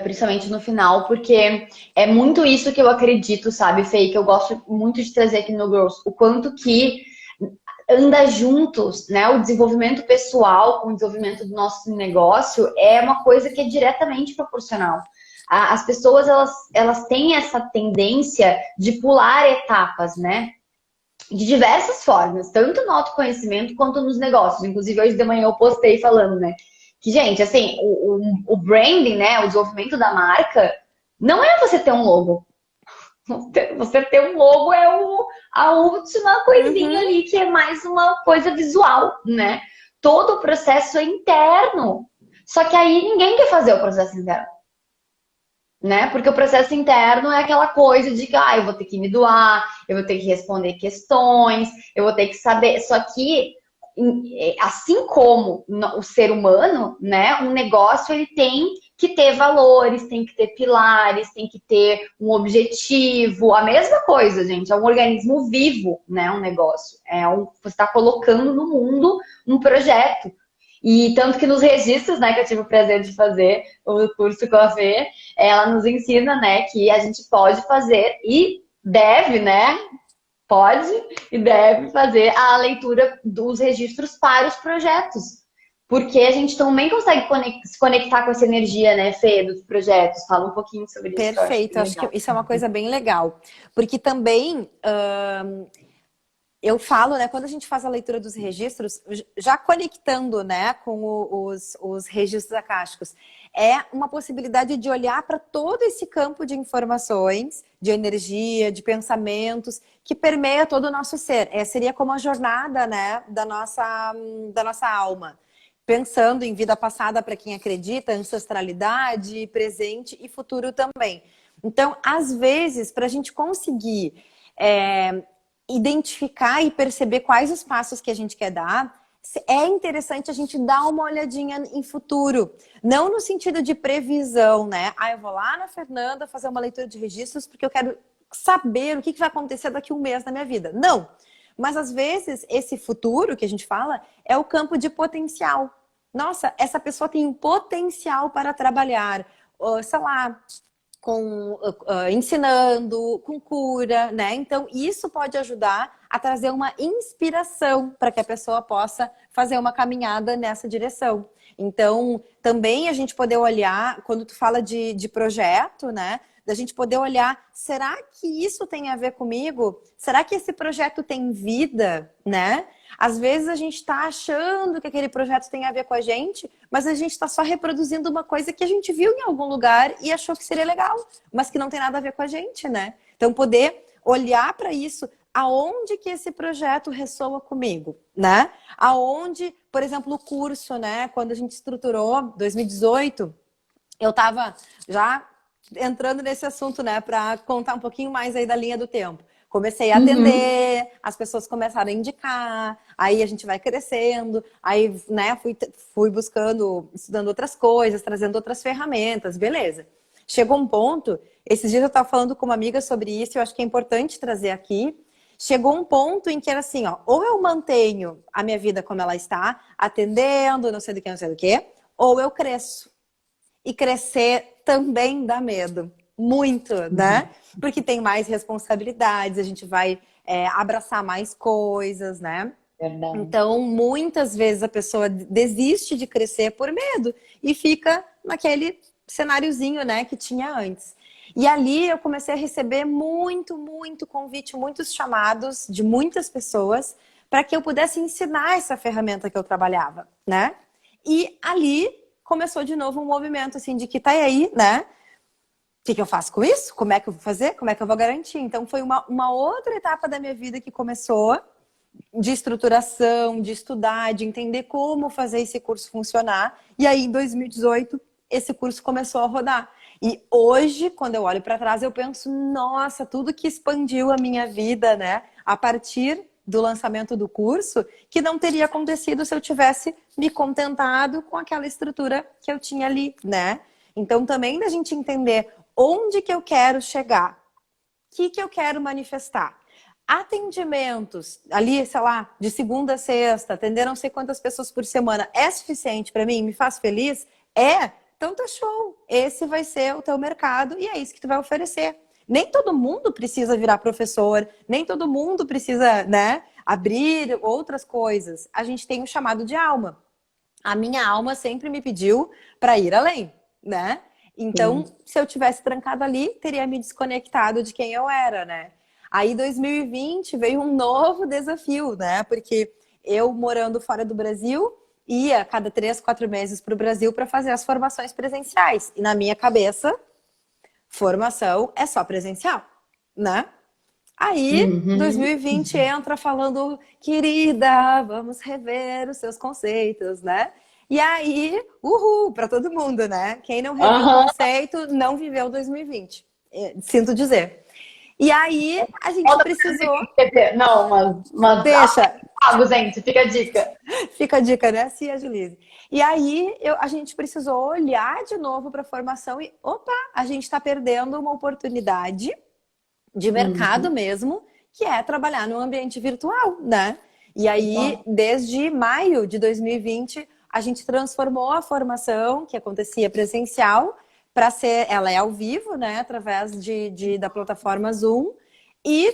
A: principalmente no final, porque é muito isso que eu acredito, sabe, Fê, que eu gosto muito de trazer aqui no Girls, o quanto que anda juntos, né? O desenvolvimento pessoal com o desenvolvimento do nosso negócio é uma coisa que é diretamente proporcional. As pessoas, elas têm essa tendência de pular etapas, né? De diversas formas, tanto no autoconhecimento quanto nos negócios. Inclusive, hoje de manhã eu postei falando, né? Que, gente, assim, o branding, né? O desenvolvimento da marca não é você ter um logo. Você ter um logo é a última coisinha
B: Uhum.
A: ali, que é mais uma coisa visual, né? Todo o processo é interno. Só que aí ninguém quer fazer o processo interno, né? Porque o processo interno é aquela coisa de que, eu vou ter que me doar, eu vou ter que responder questões, eu vou ter que saber. Só que, assim como o ser humano, né? Um negócio, ele tem que ter valores, tem que ter pilares, tem que ter um objetivo. A mesma coisa, gente. É um organismo vivo, né? Um negócio. Você está colocando no mundo um projeto. E tanto que nos registros, né, que eu tive o prazer de fazer o curso com a Fê, ela nos ensina, né, que a gente pode fazer e deve, né, pode e deve fazer a leitura dos registros para os projetos. Porque a gente também consegue se conectar com essa energia, né, Fê, dos projetos. Fala um pouquinho sobre isso, que eu acho
B: Perfeito,
A: bem
B: acho que
A: legal.
B: isso é uma coisa bem legal. Porque também eu falo, né, quando a gente faz a leitura dos registros, já conectando, né, com os registros acásticos, é uma possibilidade de olhar para todo esse campo de informações, de energia, de pensamentos, que permeia todo o nosso ser. Seria como a jornada, né, da nossa alma. Pensando em vida passada para quem acredita, ancestralidade, presente e futuro também. Então, às vezes, para a gente conseguir identificar e perceber quais os passos que a gente quer dar, é interessante a gente dar uma olhadinha em futuro. Não no sentido de previsão, né? Eu vou lá na Fernanda fazer uma leitura de registros porque eu quero saber o que vai acontecer daqui a um mês na minha vida. Não! Mas às vezes esse futuro que a gente fala é o campo de potencial. Nossa, essa pessoa tem um potencial para trabalhar, sei lá, ensinando, com cura, né? Então, isso pode ajudar a trazer uma inspiração para que a pessoa possa fazer uma caminhada nessa direção. Então, também a gente poder olhar, quando tu fala de projeto, né? Da gente poder olhar, será que isso tem a ver comigo? Será que esse projeto tem vida, né? Às vezes a gente está achando que aquele projeto tem a ver com a gente, mas a gente está só reproduzindo uma coisa que a gente viu em algum lugar e achou que seria legal, mas que não tem nada a ver com a gente, né? Então, poder olhar para isso, aonde que esse projeto ressoa comigo, né? Aonde, por exemplo, o curso, né? Quando a gente estruturou, 2018, eu estava já entrando nesse assunto, né? Para contar um pouquinho mais aí da linha do tempo. Comecei a
A: Uhum.
B: atender, as pessoas começaram a indicar, aí a gente vai crescendo, aí, né, fui buscando, estudando outras coisas, trazendo outras ferramentas, beleza. Chegou um ponto, esses dias eu estava falando com uma amiga sobre isso, eu acho que é importante trazer aqui. Chegou um ponto em que era assim, ou eu mantenho a minha vida como ela está, atendendo, não sei do que, não sei do que, ou eu cresço. E crescer também dá medo. Muito, né? Porque tem mais responsabilidades, a gente vai abraçar mais coisas, né?
A: Verdade.
B: Então, muitas vezes a pessoa desiste de crescer por medo e fica naquele cenáriozinho, né, que tinha antes. E ali eu comecei a receber muito, muito convite, muitos chamados de muitas pessoas para que eu pudesse ensinar essa ferramenta que eu trabalhava, né? E ali começou de novo um movimento assim de que tá aí, né? O que eu faço com isso? Como é que eu vou fazer? Como é que eu vou garantir? Então foi uma outra etapa da minha vida que começou de estruturação, de estudar, de entender como fazer esse curso funcionar. E aí, em 2018, esse curso começou a rodar. E hoje, quando eu olho para trás, eu penso, nossa, tudo que expandiu a minha vida, né? A partir do lançamento do curso, que não teria acontecido se eu tivesse me contentado com aquela estrutura que eu tinha ali, né? Então, também da gente entender onde que eu quero chegar, o que eu quero manifestar. Atendimentos, ali, sei lá, de segunda a sexta, atender não sei quantas pessoas por semana, é suficiente para mim? Me faz feliz? Então tá show. Esse vai ser o teu mercado e é isso que tu vai oferecer. Nem todo mundo precisa virar professor, nem todo mundo precisa, né, abrir outras coisas, a gente tem o chamado de alma. A minha alma sempre me pediu para ir além, né? Então,
A: Sim.
B: se eu tivesse trancado ali, teria me desconectado de quem eu era, né? Aí, 2020 veio um novo desafio, né? Porque eu morando fora do Brasil, ia a cada 3, 4 meses para o Brasil para fazer as formações presenciais. E na minha cabeça, formação é só presencial, né? Aí,
A: Uhum.
B: 2020 entra falando, querida, vamos rever os seus conceitos, né? E aí, uhul, para todo mundo, né? Quem não reviu o
A: Aham.
B: conceito não viveu 2020. Sinto dizer. E aí, a gente
A: Volta
B: precisou.
A: quer dizer, não, mas
B: Deixa,
A: pago, gente, fica a dica.
B: fica a dica, né? Se agilize. E aí, a gente precisou olhar de novo para a formação e, opa, a gente está perdendo uma oportunidade de mercado
A: Uhum.
B: mesmo, que é trabalhar no ambiente virtual, né? E aí,
A: Então,
B: desde maio de 2020, a gente transformou a formação, que acontecia presencial, para ser, ela é ao vivo, né? Através da plataforma Zoom, e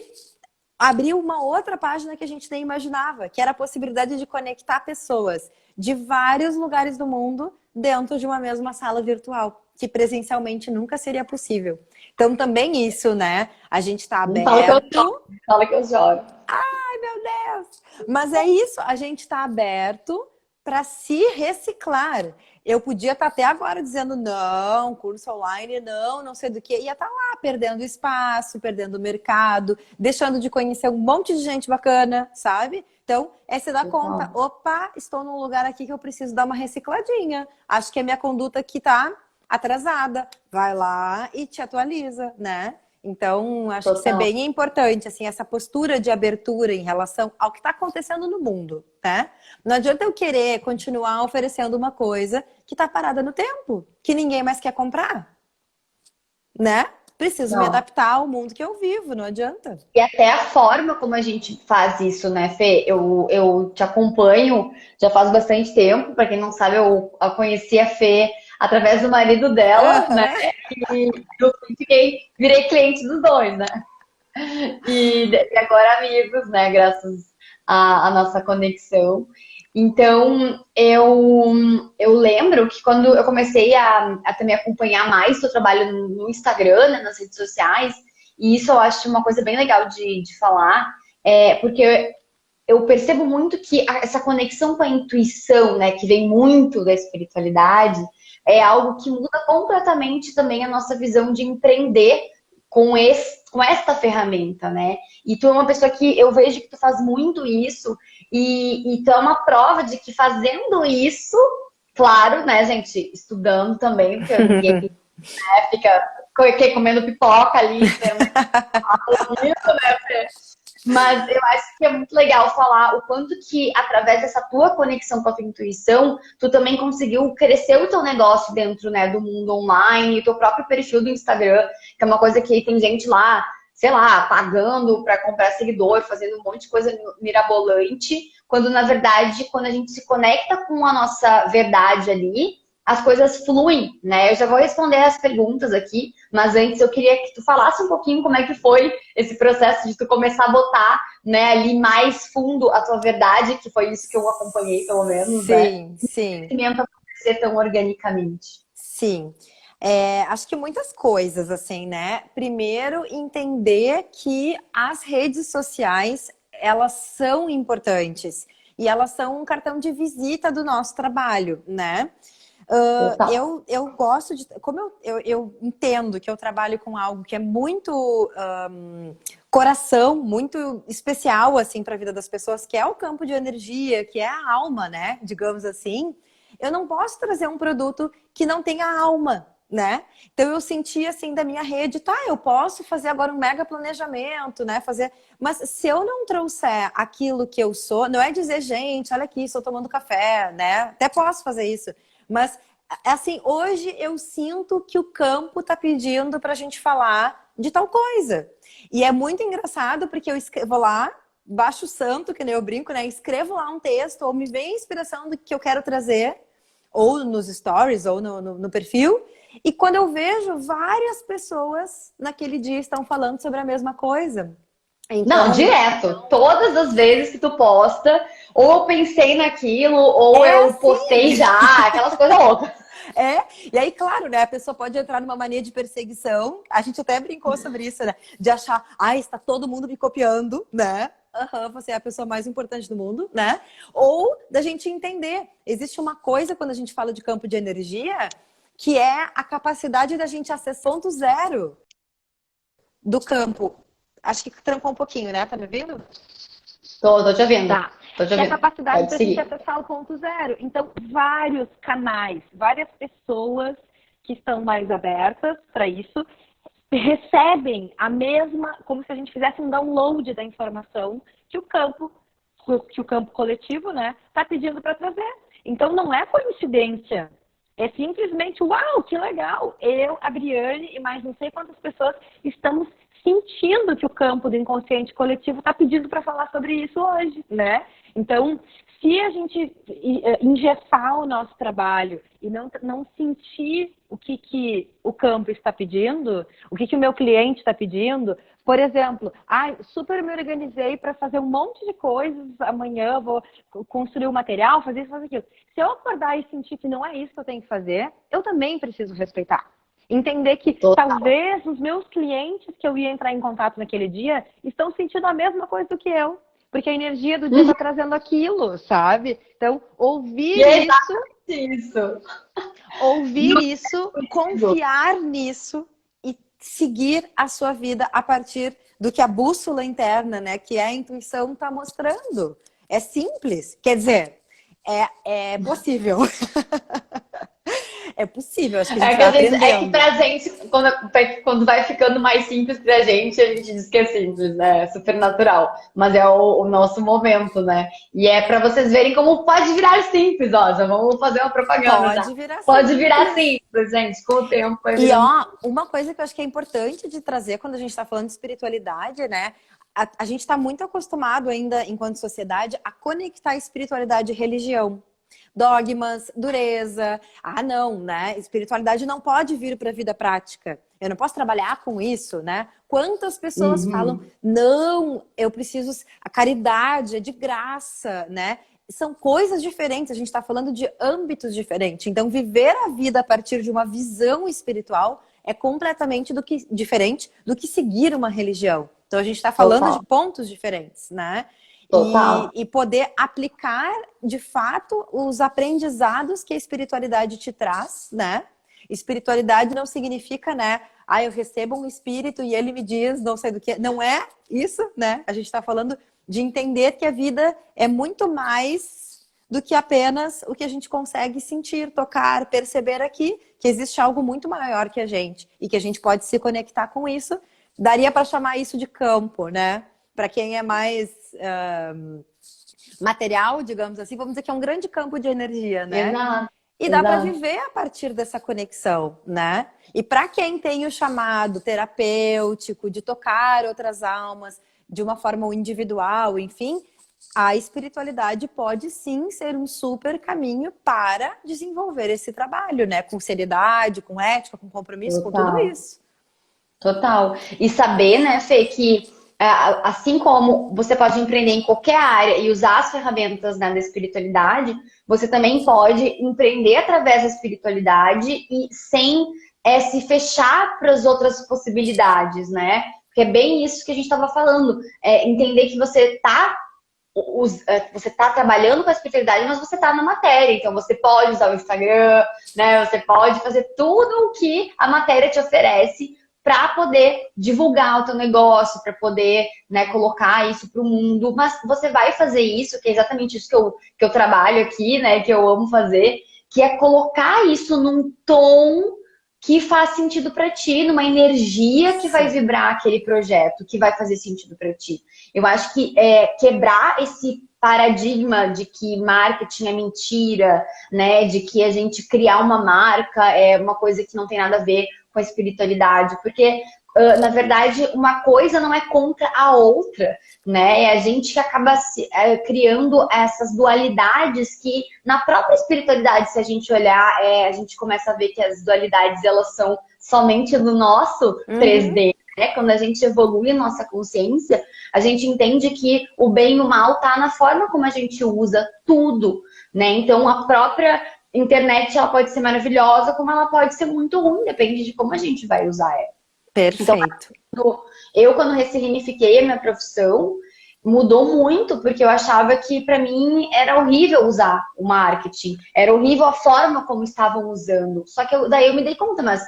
B: abriu uma outra página que a gente nem imaginava, que era a possibilidade de conectar pessoas de vários lugares do mundo dentro de uma mesma sala virtual, que presencialmente nunca seria possível. Então, também isso, né? A gente está
A: não fala que eu choro,
B: aberto.
A: fala que eu choro.
B: Ai, meu Deus! Mas é isso, a gente está aberto para se reciclar. Eu podia estar até agora dizendo não, curso online, não, não sei do que. Ia estar lá perdendo espaço, perdendo mercado, deixando de conhecer um monte de gente bacana, sabe? Então, é se dar conta,
A: Total.
B: opa, estou num lugar aqui que eu preciso dar uma recicladinha. Acho que a minha conduta aqui tá atrasada. Vai lá e te atualiza, né? Então, acho que isso é
A: Total.
B: bem importante, assim, essa postura de abertura em relação ao que está acontecendo no mundo, né? Não adianta eu querer continuar oferecendo uma coisa que está parada no tempo, que ninguém mais quer comprar, né? Preciso me
A: Não.
B: adaptar ao mundo que eu vivo, não adianta.
A: E até a forma como a gente faz isso, né, Fê? Eu te acompanho já faz bastante tempo. Para quem não sabe, eu conheci a Fê através do marido dela, né?
B: Aham.
A: E eu virei cliente dos dois, né? E agora amigos, né? Graças à nossa conexão. Então, eu lembro que quando eu comecei a também acompanhar mais o seu trabalho no Instagram, né, nas redes sociais, e isso eu acho uma coisa bem legal de falar, porque eu percebo muito que essa conexão com a intuição, né, que vem muito da espiritualidade, é algo que muda completamente também a nossa visão de empreender com esta ferramenta, né? E tu é uma pessoa que eu vejo que tu faz muito isso, e tu é uma prova de que fazendo isso, claro, né, gente, estudando também, porque ninguém, né, fica comendo pipoca ali, vendo isso, né? Mas eu acho que é muito legal falar o quanto que, através dessa tua conexão com a tua intuição, tu também conseguiu crescer o teu negócio dentro, né, do mundo online, o teu próprio perfil do Instagram, que é uma coisa que tem gente lá, sei lá, pagando para comprar seguidor, fazendo um monte de coisa mirabolante, quando na verdade, quando a gente se conecta com a nossa verdade ali, as coisas fluem, né? Eu já vou responder as perguntas aqui, mas antes eu queria que tu falasse um pouquinho como é que foi esse processo de tu começar a botar, né, ali mais fundo a tua verdade, que foi isso que eu acompanhei, pelo menos, né?
B: Sim,
A: E o
B: sim,
A: crescimento acontecer tão organicamente.
B: sim. Acho que muitas coisas, assim, né? Primeiro, entender que as redes sociais, elas são importantes e elas são um cartão de visita do nosso trabalho, né?
A: Total.
B: Eu gosto de. Como eu entendo que eu trabalho com algo que é muito coração, muito especial, assim, para a vida das pessoas, que é o campo de energia, que é a alma, né? Digamos assim. Eu não posso trazer um produto que não tenha alma, né? Então eu senti assim da minha rede, tá, eu posso fazer agora um mega planejamento, né? Fazer, mas se eu não trouxer aquilo que eu sou, não é dizer, gente, olha aqui, estou tomando café, né? Até posso fazer isso, mas assim, hoje eu sinto que o campo tá pedindo pra gente falar de tal coisa. E é muito engraçado porque eu vou lá, baixo o santo, que nem eu brinco, né? Escrevo lá um texto, ou me vem a inspiração do que eu quero trazer, ou nos stories, ou no perfil. E quando eu vejo, várias pessoas naquele dia estão falando sobre a mesma coisa.
A: Não,
B: Então,
A: direto. Todas as vezes que tu posta, ou eu pensei naquilo, ou
B: é
A: eu postei
B: assim.
A: já, aquelas coisas loucas.
B: É, e aí, claro, né? A pessoa pode entrar numa mania de perseguição. A gente até brincou sobre isso, né? De achar, está todo mundo me copiando, né? Aham, você é a pessoa mais importante do mundo, né? Ou da gente entender. Existe uma coisa quando a gente fala de campo de energia, que é a capacidade da gente acessar ponto zero do campo. Acho que trancou um pouquinho, né? Tá me ouvindo?
A: Tô te ouvindo.
B: Tá.
A: Tô te
B: Que é a
A: ouvindo.
B: capacidade
A: Pode
B: da gente
A: seguir.
B: acessar o ponto zero. Então, vários canais, várias pessoas que estão mais abertas para isso, recebem a mesma, como se a gente fizesse um download da informação que o campo coletivo, né, está pedindo para trazer. Então, não é coincidência. É simplesmente, uau, que legal! Eu, a Briane e mais não sei quantas pessoas estamos sentindo que o campo do inconsciente coletivo está pedindo para falar sobre isso hoje, né? Então, se a gente engessar o nosso trabalho e não sentir o que o campo está pedindo, o que o meu cliente está pedindo, por exemplo, super me organizei para fazer um monte de coisas, amanhã vou construir o material, fazer isso, fazer aquilo. Se eu acordar e sentir que não é isso que eu tenho que fazer, eu também preciso respeitar. Entender que
A: Total.
B: talvez os meus clientes que eu ia entrar em contato naquele dia estão sentindo a mesma coisa do que eu. Porque a energia do dia está trazendo aquilo, sabe? Então,
A: E é exatamente isso.
B: confiar nisso e seguir a sua vida a partir do que a bússola interna, né, que é a intuição, está mostrando. É simples. Quer dizer, é possível. É possível, acho que a gente vai
A: É que
B: aprendendo.
A: pra gente, quando vai ficando mais simples pra gente, a gente diz que é simples, né? É super natural. Mas é o nosso momento, né? E é pra vocês verem como pode virar simples, ó. Já vamos fazer uma propaganda já.
B: Pode virar
A: Pode virar
B: simples.
A: simples, gente. Com o tempo vai
B: E
A: virando.
B: ó, uma coisa que eu acho que é importante de trazer quando a gente está falando de espiritualidade, né? A gente está muito acostumado ainda, enquanto sociedade, a conectar espiritualidade e religião. Dogmas, dureza. Não, né? Espiritualidade não pode vir para a vida prática. Eu não posso trabalhar com isso, né? Quantas pessoas falam,
A: Uhum.
B: não, eu preciso. A caridade é de graça, né? São coisas diferentes, a gente está falando de âmbitos diferentes. Então, viver a vida a partir de uma visão espiritual é completamente diferente do que seguir uma religião. Então, a gente está falando de
A: Total.
B: pontos diferentes, né?
A: Total.
B: E poder aplicar, de fato, os aprendizados que a espiritualidade te traz, né? Espiritualidade não significa, né? Eu recebo um espírito e ele me diz não sei do que. Não é isso, né? A gente está falando de entender que a vida é muito mais do que apenas o que a gente consegue sentir, tocar, perceber aqui, que existe algo muito maior que a gente e que a gente pode se conectar com isso. Daria para chamar isso de campo, né? Para quem é mais material, digamos assim, vamos dizer que é um grande campo de energia, né?
A: Exato.
B: E dá para
A: Exato.
B: viver a partir dessa conexão, né? E para quem tem o chamado terapêutico de tocar outras almas de uma forma individual, enfim, a espiritualidade pode sim ser um super caminho para desenvolver esse trabalho, né? Com seriedade, com ética, com compromisso, com tudo
A: Total.
B: isso.
A: Total. E saber, né, Fê, que assim como você pode empreender em qualquer área e usar as ferramentas, né, da espiritualidade, você também pode empreender através da espiritualidade e sem se fechar para as outras possibilidades, né? Porque é bem isso que a gente estava falando. Entender que você tá trabalhando com a espiritualidade, mas você tá na matéria. Então você pode usar o Instagram, né? Você pode fazer tudo o que a matéria te oferece para poder divulgar o teu negócio, para poder, né, colocar isso para o mundo. Mas você vai fazer isso, que é exatamente isso que eu trabalho aqui, né? Que eu amo fazer, que é colocar isso num tom que faz sentido para ti, numa energia que vai
B: Sim.
A: vibrar aquele projeto, que vai fazer sentido para ti. Eu acho que quebrar esse paradigma de que marketing é mentira, né? De que a gente criar uma marca é uma coisa que não tem nada a ver com a espiritualidade, porque na verdade uma coisa não é contra a outra, né? É a gente que acaba criando essas dualidades que na própria espiritualidade, se a gente olhar, a gente começa a ver que as dualidades elas são somente do nosso
B: Uhum.
A: 3D. né? Quando a gente evolui a nossa consciência, a gente entende que o bem e o mal tá na forma como a gente usa tudo, né? Então a própria internet, ela pode ser maravilhosa, como ela pode ser muito ruim, depende de como a gente vai usar ela. Então,
B: Perfeito.
A: eu quando ressignifiquei a minha profissão, mudou muito, porque eu achava que para mim era horrível usar o marketing, era horrível a forma como estavam usando. Só que daí eu me dei conta, mas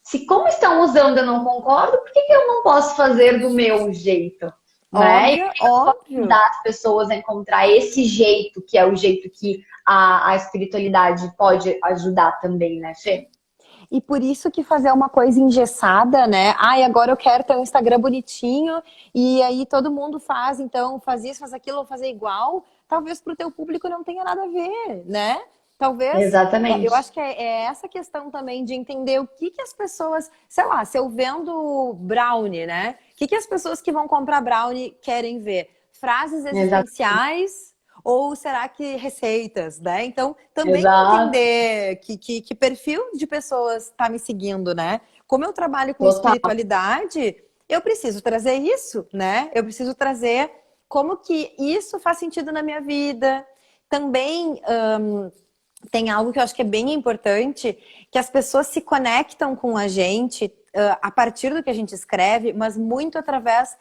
A: se como estão usando eu não concordo, por que que eu não posso fazer do meu jeito? Né? E
B: Óbvio,
A: eu posso
B: óbvio.
A: ajudar as pessoas a encontrar esse jeito, que é o jeito que a espiritualidade pode ajudar também, né, Fê?
B: E por isso que fazer uma coisa engessada, né? Ai, agora eu quero ter um Instagram bonitinho e aí todo mundo faz, então faz isso, faz aquilo, vou fazer igual. Talvez para o teu público não tenha nada a ver, né? Talvez, eu
A: Exatamente.
B: acho que é essa questão também de entender o que que as pessoas, sei lá, se eu vendo brownie, né? O que que as pessoas que vão comprar brownie querem ver? Frases
A: Exato.
B: existenciais ou será que receitas, né? Então, também
A: Exato.
B: entender que perfil de pessoas está me seguindo, né? Como eu trabalho com
A: Total.
B: espiritualidade, eu preciso trazer isso, né? Eu preciso trazer como que isso faz sentido na minha vida. Também tem algo que eu acho que é bem importante, que as pessoas se conectam com a gente a partir do que a gente escreve, mas muito através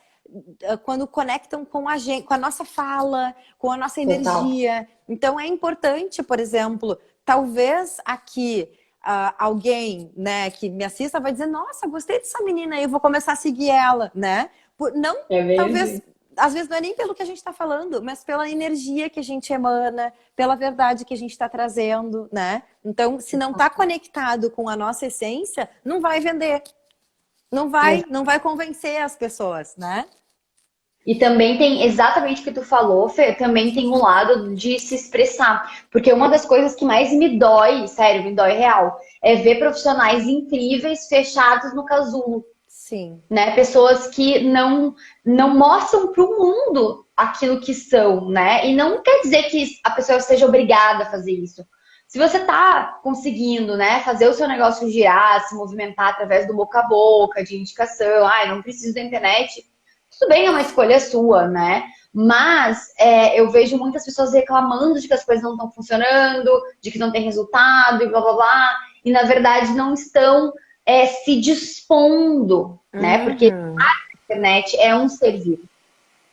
B: quando conectam com a gente, com a nossa fala, com a nossa
A: Total.
B: energia. Então é importante, por exemplo, talvez aqui alguém, né, que me assista vai dizer, nossa, gostei dessa menina, eu vou começar a seguir ela, né? Não,
A: É
B: talvez,
A: mesmo?
B: às vezes não é nem pelo que a gente está falando, mas pela energia que a gente emana, pela verdade que a gente está trazendo, né? Então, se não está conectado com a nossa essência, não vai vender, não vai convencer as pessoas, né?
A: E também tem exatamente o que tu falou, Fê, também tem um lado de se expressar. Porque uma das coisas que mais me dói, sério, me dói real, é ver profissionais incríveis fechados no casulo,
B: Sim.
A: né? Pessoas que não mostram para o mundo aquilo que são, né? E não quer dizer que a pessoa seja obrigada a fazer isso. Se você tá conseguindo, né, fazer o seu negócio girar, se movimentar através do boca a boca, de indicação, ai, não preciso da internet, tudo bem, é uma escolha sua, né? Mas eu vejo muitas pessoas reclamando de que as coisas não estão funcionando, de que não tem resultado e blá blá blá, e na verdade não estão se dispondo, né? Porque
B: Uhum.
A: a internet é um serviço,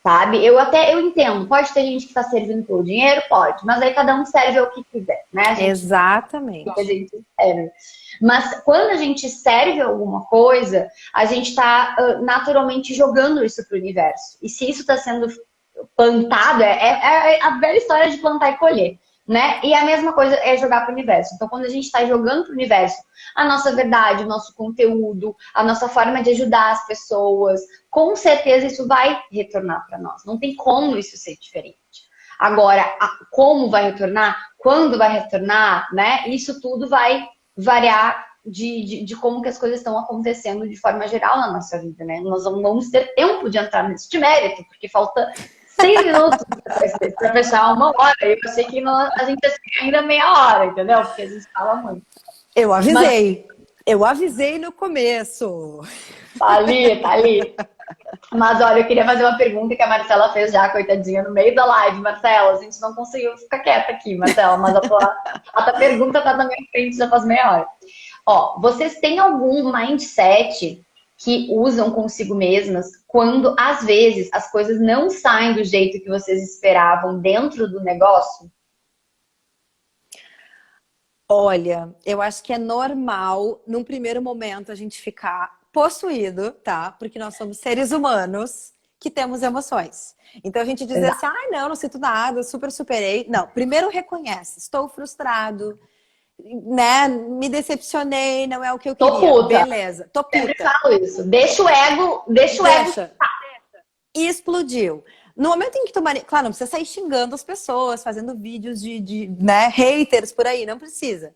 A: sabe? Eu entendo, pode ter gente que está servindo pelo dinheiro, pode, mas aí cada um serve ao que quiser, né? A
B: Exatamente.
A: gente serve. Mas quando a gente serve alguma coisa, a gente está naturalmente jogando isso para o universo. E se isso está sendo plantado, é a velha história de plantar e colher. Né? E a mesma coisa é jogar para o universo. Então, quando a gente está jogando para o universo a nossa verdade, o nosso conteúdo, a nossa forma de ajudar as pessoas, com certeza isso vai retornar para nós. Não tem como isso ser diferente. Agora, como vai retornar, quando vai retornar, né? Isso tudo vai variar de como que as coisas estão acontecendo de forma geral na nossa vida, né? Nós não vamos ter tempo de entrar nesse mérito, porque falta 6 minutos para fechar 1 hora. Eu achei que a gente ia ficar ainda meia hora, entendeu? Porque a gente fala muito.
B: Eu
A: Mas
B: avisei. Eu avisei no começo.
A: tá ali, tá ali. Mas olha, eu queria fazer uma pergunta que a Marcela fez já, coitadinha, no meio da live. Marcela, a gente não conseguiu ficar quieta aqui, Marcela, mas a tua pergunta tá na minha frente já faz meia hora. Ó, vocês têm algum mindset que usam consigo mesmas quando, às vezes, as coisas não saem do jeito que vocês esperavam dentro do negócio?
B: Olha, eu acho que é normal, num primeiro momento, a gente ficar possuído, tá? Porque nós somos seres humanos que temos emoções. Então a gente dizer assim,
A: Exato.
B: ai, não sei tudo nada, super superei. Não, primeiro reconhece, estou frustrado, né? Me decepcionei, não é o que eu
A: Tô
B: queria.
A: puta.
B: Beleza, tô
A: Sempre
B: puta.
A: falo isso. Deixa o ego.
B: Deixa. E explodiu. No momento em que tu claro, não precisa sair xingando as pessoas, fazendo vídeos né, haters por aí, não precisa.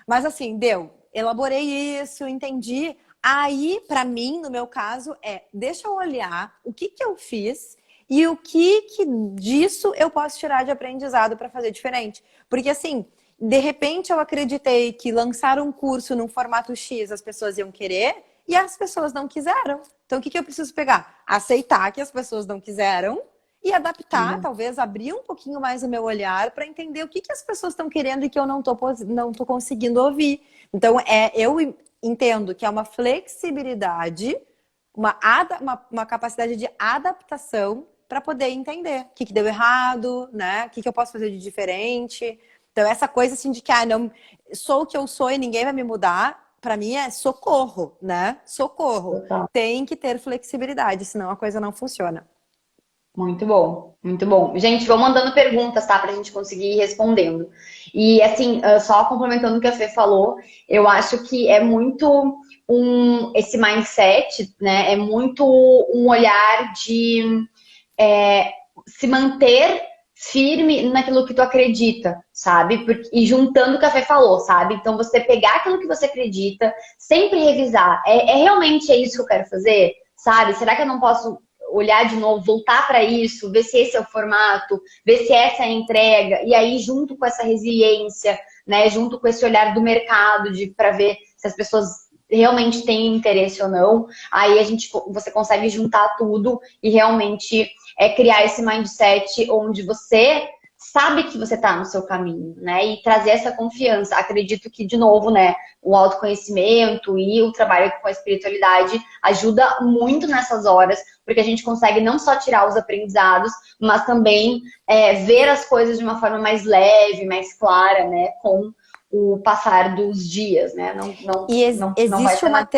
B: Mas assim, deu. Elaborei isso, entendi. Aí, pra mim, no meu caso, deixa eu olhar o que que eu fiz e o que disso eu posso tirar de aprendizado para fazer diferente. Porque assim, de repente eu acreditei que lançar um curso num formato X as pessoas iam querer e as pessoas não quiseram. Então, o que eu preciso pegar? Aceitar que as pessoas não quiseram e adaptar, talvez abrir um pouquinho mais o meu olhar para entender o que as pessoas estão querendo e que eu não tô conseguindo ouvir. Então, eu entendo que é uma flexibilidade, uma capacidade de adaptação para poder entender o que deu errado, né? O que eu posso fazer de diferente. Então, essa coisa assim de que não sou o que eu sou e ninguém vai me mudar, para mim é socorro, né? Socorro.
A: Total.
B: Tem que ter flexibilidade, senão a coisa não funciona.
A: Muito bom, muito bom. Gente, vão mandando perguntas, tá? Pra gente conseguir ir respondendo. E assim, só complementando o que a Fê falou, eu acho que é muito esse mindset, né? É muito um olhar de se manter firme naquilo que tu acredita, sabe? E juntando o que a Fê falou, sabe? Então você pegar aquilo que você acredita, sempre revisar. Realmente é isso que eu quero fazer, sabe? Será que eu não posso olhar de novo, voltar para isso, ver se esse é o formato, ver se essa é a entrega, e aí junto com essa resiliência, né, junto com esse olhar do mercado para ver se as pessoas realmente têm interesse ou não, aí você consegue juntar tudo e realmente criar esse mindset onde você sabe que você está no seu caminho, né? E trazer essa confiança. Acredito que, de novo, né, o autoconhecimento e o trabalho com a espiritualidade ajuda muito nessas horas, porque a gente consegue não só tirar os aprendizados, mas também ver as coisas de uma forma mais leve, mais clara, né? Com o passar dos dias, né? Não vai ser nada.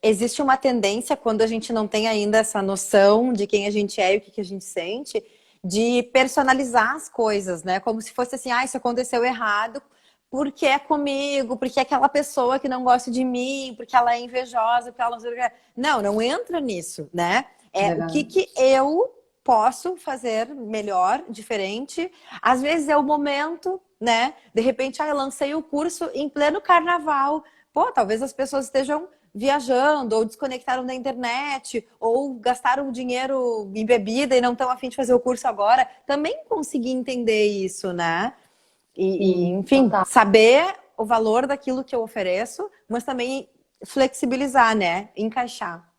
B: Existe uma tendência, quando a gente não tem ainda essa noção de quem a gente é e o que a gente sente, de personalizar as coisas, né? Como se fosse assim, isso aconteceu errado, porque é comigo, porque é aquela pessoa que não gosta de mim, porque ela é invejosa, porque ela não sei o que. Não entra nisso, né? O que eu posso fazer melhor, diferente. Às vezes é o momento, né? De repente, eu lancei o curso em pleno carnaval. Pô, talvez as pessoas estejam viajando, ou desconectaram da internet, ou gastaram dinheiro em bebida e não estão a fim de fazer o curso agora. Também consegui entender isso, né? Enfim,
A: Total.
B: saber o valor daquilo que eu ofereço, mas também flexibilizar, né? Encaixar.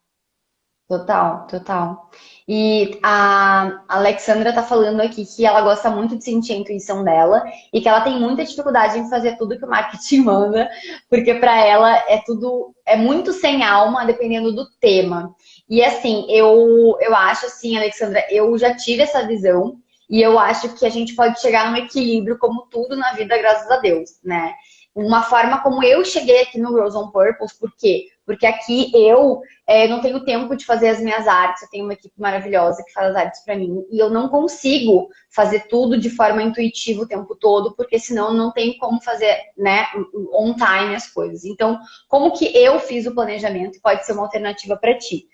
A: Total, total. E a Alexandra tá falando aqui que ela gosta muito de sentir a intuição dela e que ela tem muita dificuldade em fazer tudo que o marketing manda, porque para ela é muito sem alma, dependendo do tema. E assim, eu acho assim, Alexandra, eu já tive essa visão e eu acho que a gente pode chegar num equilíbrio como tudo na vida, graças a Deus, né? Uma forma como eu cheguei aqui no Girls on Purpose, por quê? Porque aqui eu não tenho tempo de fazer as minhas artes, eu tenho uma equipe maravilhosa que faz as artes para mim, e eu não consigo fazer tudo de forma intuitiva o tempo todo, porque senão não tem como fazer, né, on time as coisas. Então, como que eu fiz o planejamento pode ser uma alternativa para ti?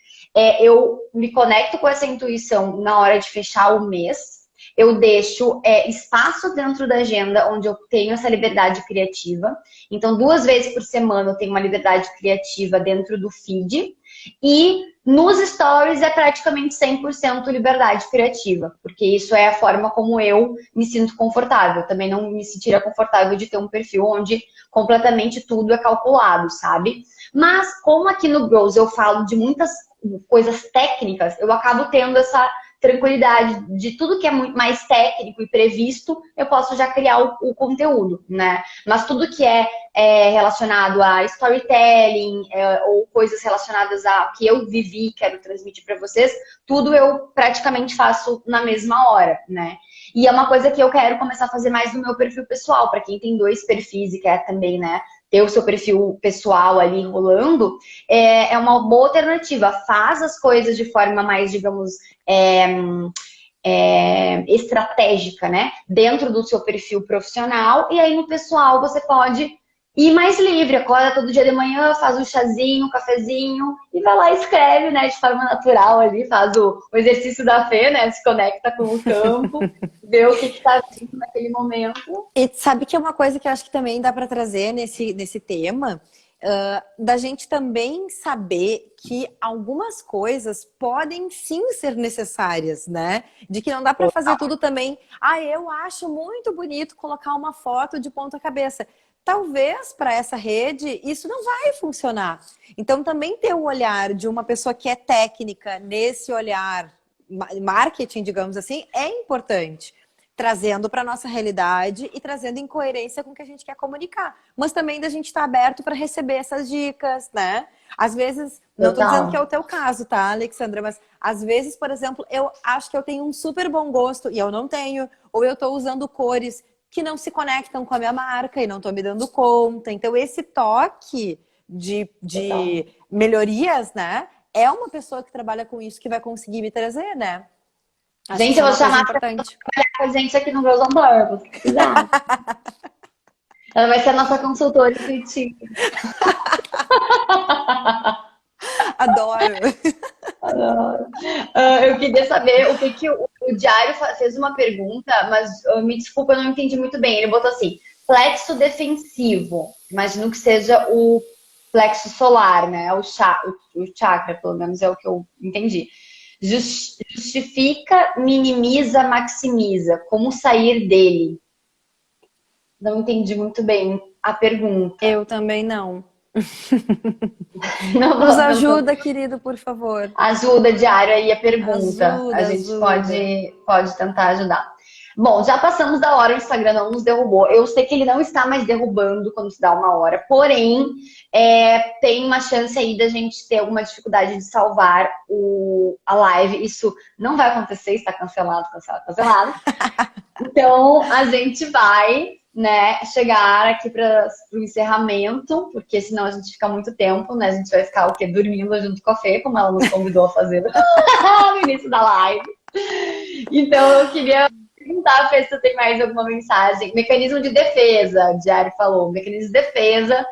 A: Eu me conecto com essa intuição na hora de fechar o mês, eu deixo espaço dentro da agenda onde eu tenho essa liberdade criativa. Então, 2 vezes por semana eu tenho uma liberdade criativa dentro do feed. E nos stories é praticamente 100% liberdade criativa, porque isso é a forma como eu me sinto confortável. Também não me sentiria confortável de ter um perfil onde completamente tudo é calculado, sabe? Mas como aqui no Bros eu falo de muitas coisas técnicas, eu acabo tendo essa tranquilidade de tudo que é muito mais técnico e previsto, eu posso já criar o conteúdo, né? Mas tudo que é relacionado a storytelling ou coisas relacionadas a que eu vivi e quero transmitir para vocês, tudo eu praticamente faço na mesma hora, né? E é uma coisa que eu quero começar a fazer mais no meu perfil pessoal, para quem tem 2 perfis e quer também, né, ter o seu perfil pessoal ali rolando, é uma boa alternativa. Faz as coisas de forma mais, digamos, estratégica, né? Dentro do seu perfil profissional, e aí no pessoal você pode ir mais livre, acorda todo dia de manhã, faz um chazinho, um cafezinho e vai lá e escreve, né? De forma natural ali, faz o exercício da Fê, né? Se conecta com o campo, vê o que está vindo naquele momento.
B: E sabe que é uma coisa que eu acho que também dá para trazer nesse tema, da gente também saber que algumas coisas podem sim ser necessárias, né? De que não dá para fazer tudo também. Eu acho muito bonito colocar uma foto de ponta cabeça. talvez para essa rede isso não vai funcionar. Então, também ter o olhar de uma pessoa que é técnica nesse olhar marketing, digamos assim, é importante. Trazendo para a nossa realidade e trazendo em coerência com o que a gente quer comunicar. Mas também da gente estar aberto para receber essas dicas, né? Às vezes, não estou dizendo que é o teu caso, tá, Alexandra? Mas às vezes, por exemplo, eu acho que eu tenho um super bom gosto e eu não tenho. Ou eu estou usando cores que não se conectam com a minha marca e não estou me dando conta. Então, esse toque de melhorias, né? É uma pessoa que trabalha com isso que vai conseguir me trazer, né? Acho
A: Gente,
B: que
A: eu
B: é
A: vou
B: uma coisa
A: chamar
B: importante.
A: a gente aqui no Girls on Board, se precisar. Ela vai ser a nossa consultora intuitiva.
B: Adoro.
A: Eu queria saber o que o Diário fez uma pergunta, mas me desculpa, eu não entendi muito bem. Ele botou assim, plexo defensivo. Imagino que seja o plexo solar, né? O chakra, pelo menos é o que eu entendi. Justifica, minimiza, maximiza. Como sair dele? Não entendi muito bem a pergunta.
B: Eu também não.
A: Não,
B: Nos
A: não tô...
B: ajuda, querido, por favor.
A: Ajuda, Diário, aí a pergunta. A
B: Ajuda,
A: gente
B: ajuda.
A: pode tentar ajudar. Bom, já passamos da hora, o Instagram não nos derrubou. Eu sei que ele não está mais derrubando quando se dá uma hora, porém, tem uma chance aí da gente ter alguma dificuldade de salvar a live. Isso não vai acontecer, está cancelado, cancelado, cancelado. Então, a gente vai, né, chegar aqui para o encerramento, porque senão a gente fica muito tempo, né? A gente vai ficar o quê? Dormindo junto com a Fê, como ela nos convidou a fazer no início da live. Então, eu queria perguntar, Fê, se você tem mais alguma mensagem. Mecanismo de defesa, a Diário falou. Mecanismo de defesa.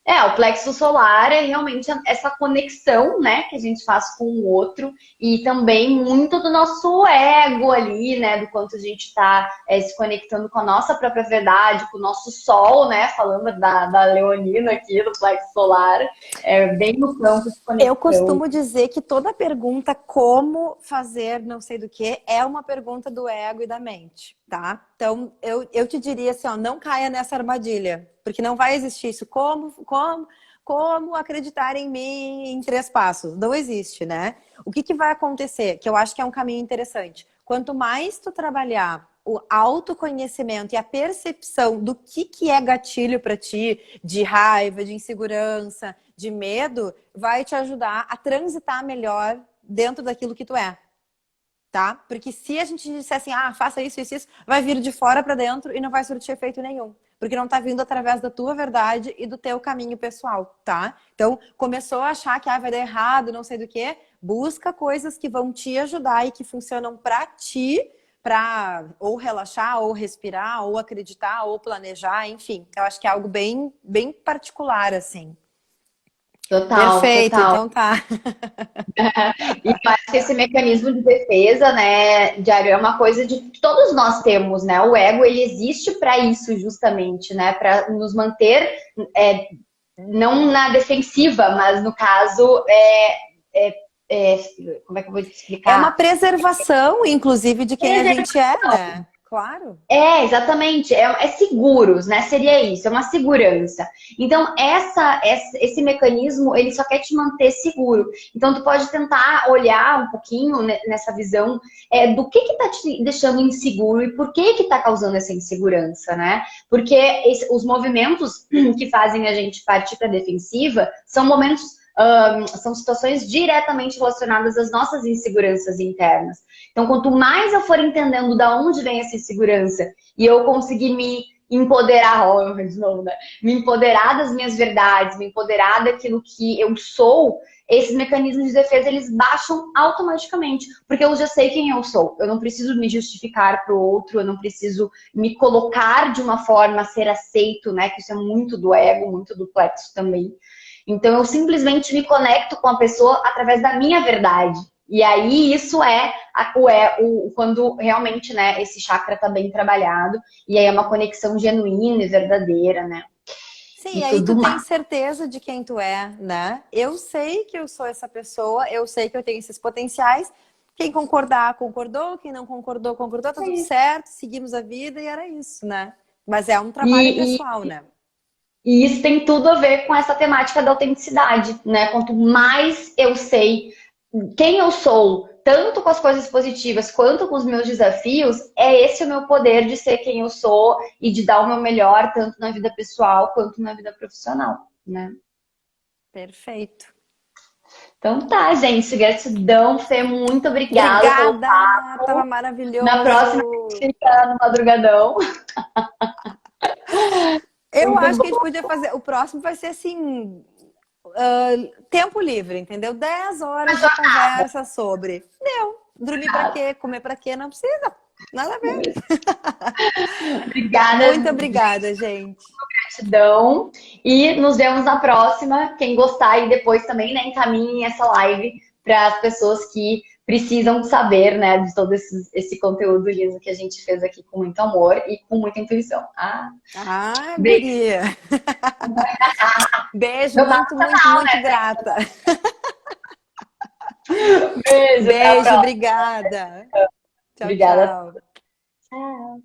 A: O plexo solar é realmente essa conexão, né, que a gente faz com o outro e também muito do nosso ego ali, né, do quanto a gente está se conectando com a nossa própria verdade, com o nosso sol, né, falando da leonina aqui, do plexo solar, bem no campo de conexão.
B: Eu costumo dizer que toda pergunta como fazer não sei do que é uma pergunta do ego e da mente, tá? Então, eu te diria assim, ó, não caia nessa armadilha, porque não vai existir isso. Como acreditar em mim em 3 passos? Não existe, né? O que vai acontecer? Que eu acho que é um caminho interessante. Quanto mais tu trabalhar o autoconhecimento e a percepção do que é gatilho para ti, de raiva, de insegurança, de medo, vai te ajudar a transitar melhor dentro daquilo que tu é. Tá? Porque se a gente disser assim, faça isso, isso, isso, vai vir de fora para dentro e não vai surtir efeito nenhum. Porque não tá vindo através da tua verdade e do teu caminho pessoal, tá? Então, começou a achar que vai dar errado, não sei do que, busca coisas que vão te ajudar e que funcionam para ti, para ou relaxar, ou respirar, ou acreditar, ou planejar, enfim. Eu acho que é algo bem, bem particular, assim.
A: Total,
B: Perfeito,
A: total.
B: então tá.
A: E eu acho que esse mecanismo de defesa, né, Diário, é uma coisa que todos nós temos, né? O ego, ele existe para isso, justamente, né? Para nos manter, não na defensiva, mas no caso, como é que eu vou te explicar?
B: É uma preservação, inclusive, de quem a gente é, né? Claro.
A: Exatamente. É seguros, né? Seria isso, é uma segurança. Então, esse mecanismo, ele só quer te manter seguro. Então, tu pode tentar olhar um pouquinho nessa visão do que tá te deixando inseguro e por que tá causando essa insegurança, né? Porque os movimentos que fazem a gente partir para defensiva são são situações diretamente relacionadas às nossas inseguranças internas. Então, quanto mais eu for entendendo da onde vem essa insegurança e eu conseguir me empoderar, de novo, né? Me empoderar das minhas verdades, me empoderar daquilo que eu sou, esses mecanismos de defesa, eles baixam automaticamente, porque eu já sei quem eu sou. Eu não preciso me justificar para o outro, eu não preciso me colocar de uma forma a ser aceito, né? Que isso é muito do ego, muito do plexo também. Então, eu simplesmente me conecto com a pessoa através da minha verdade. E aí, isso quando realmente, né, esse chakra tá bem trabalhado. E aí é uma conexão genuína e verdadeira, né?
B: Sim,
A: E
B: aí tu
A: tudo
B: tem
A: mais.
B: certeza de quem tu é, né? Eu sei que eu sou essa pessoa, eu sei que eu tenho esses potenciais. Quem concordar, concordou. Quem não concordou, concordou. Tá tudo certo, seguimos a vida e era isso, né? Mas é um trabalho pessoal, né?
A: E isso tem tudo a ver com essa temática da autenticidade, né? Quanto mais eu sei quem eu sou, tanto com as coisas positivas quanto com os meus desafios, é esse o meu poder de ser quem eu sou e de dar o meu melhor, tanto na vida pessoal quanto na vida profissional, né?
B: Perfeito.
A: Então tá, gente, gratidão, Fê, muito obrigada pelo
B: Obrigada, tava
A: papo. Na próxima a
B: maravilhoso.
A: gente fica no madrugadão.
B: Eu
A: Muito
B: acho que a gente
A: bom.
B: podia fazer. O próximo vai ser assim. Tempo livre, entendeu? 10 horas de conversa sobre. Deu. Dormir pra quê? Comer pra quê? Não precisa. Nada a ver. Muito
A: Obrigada,
B: obrigada, gente.
A: gratidão. E nos vemos na próxima. Quem gostar e depois também, né, encaminhem essa live para as pessoas que precisam saber, né, de todo esse conteúdo lindo que a gente fez aqui com muito amor e com muita intuição. Ah,
B: Ah,
A: beijo.
B: guria. Beijo,
A: Meu papo
B: muito, muito,
A: canal,
B: muito
A: né?
B: grata.
A: Beijo, até a
B: Beijo,
A: próxima.
B: obrigada. Tchau,
A: Obrigada.
B: tchau.
A: Tchau.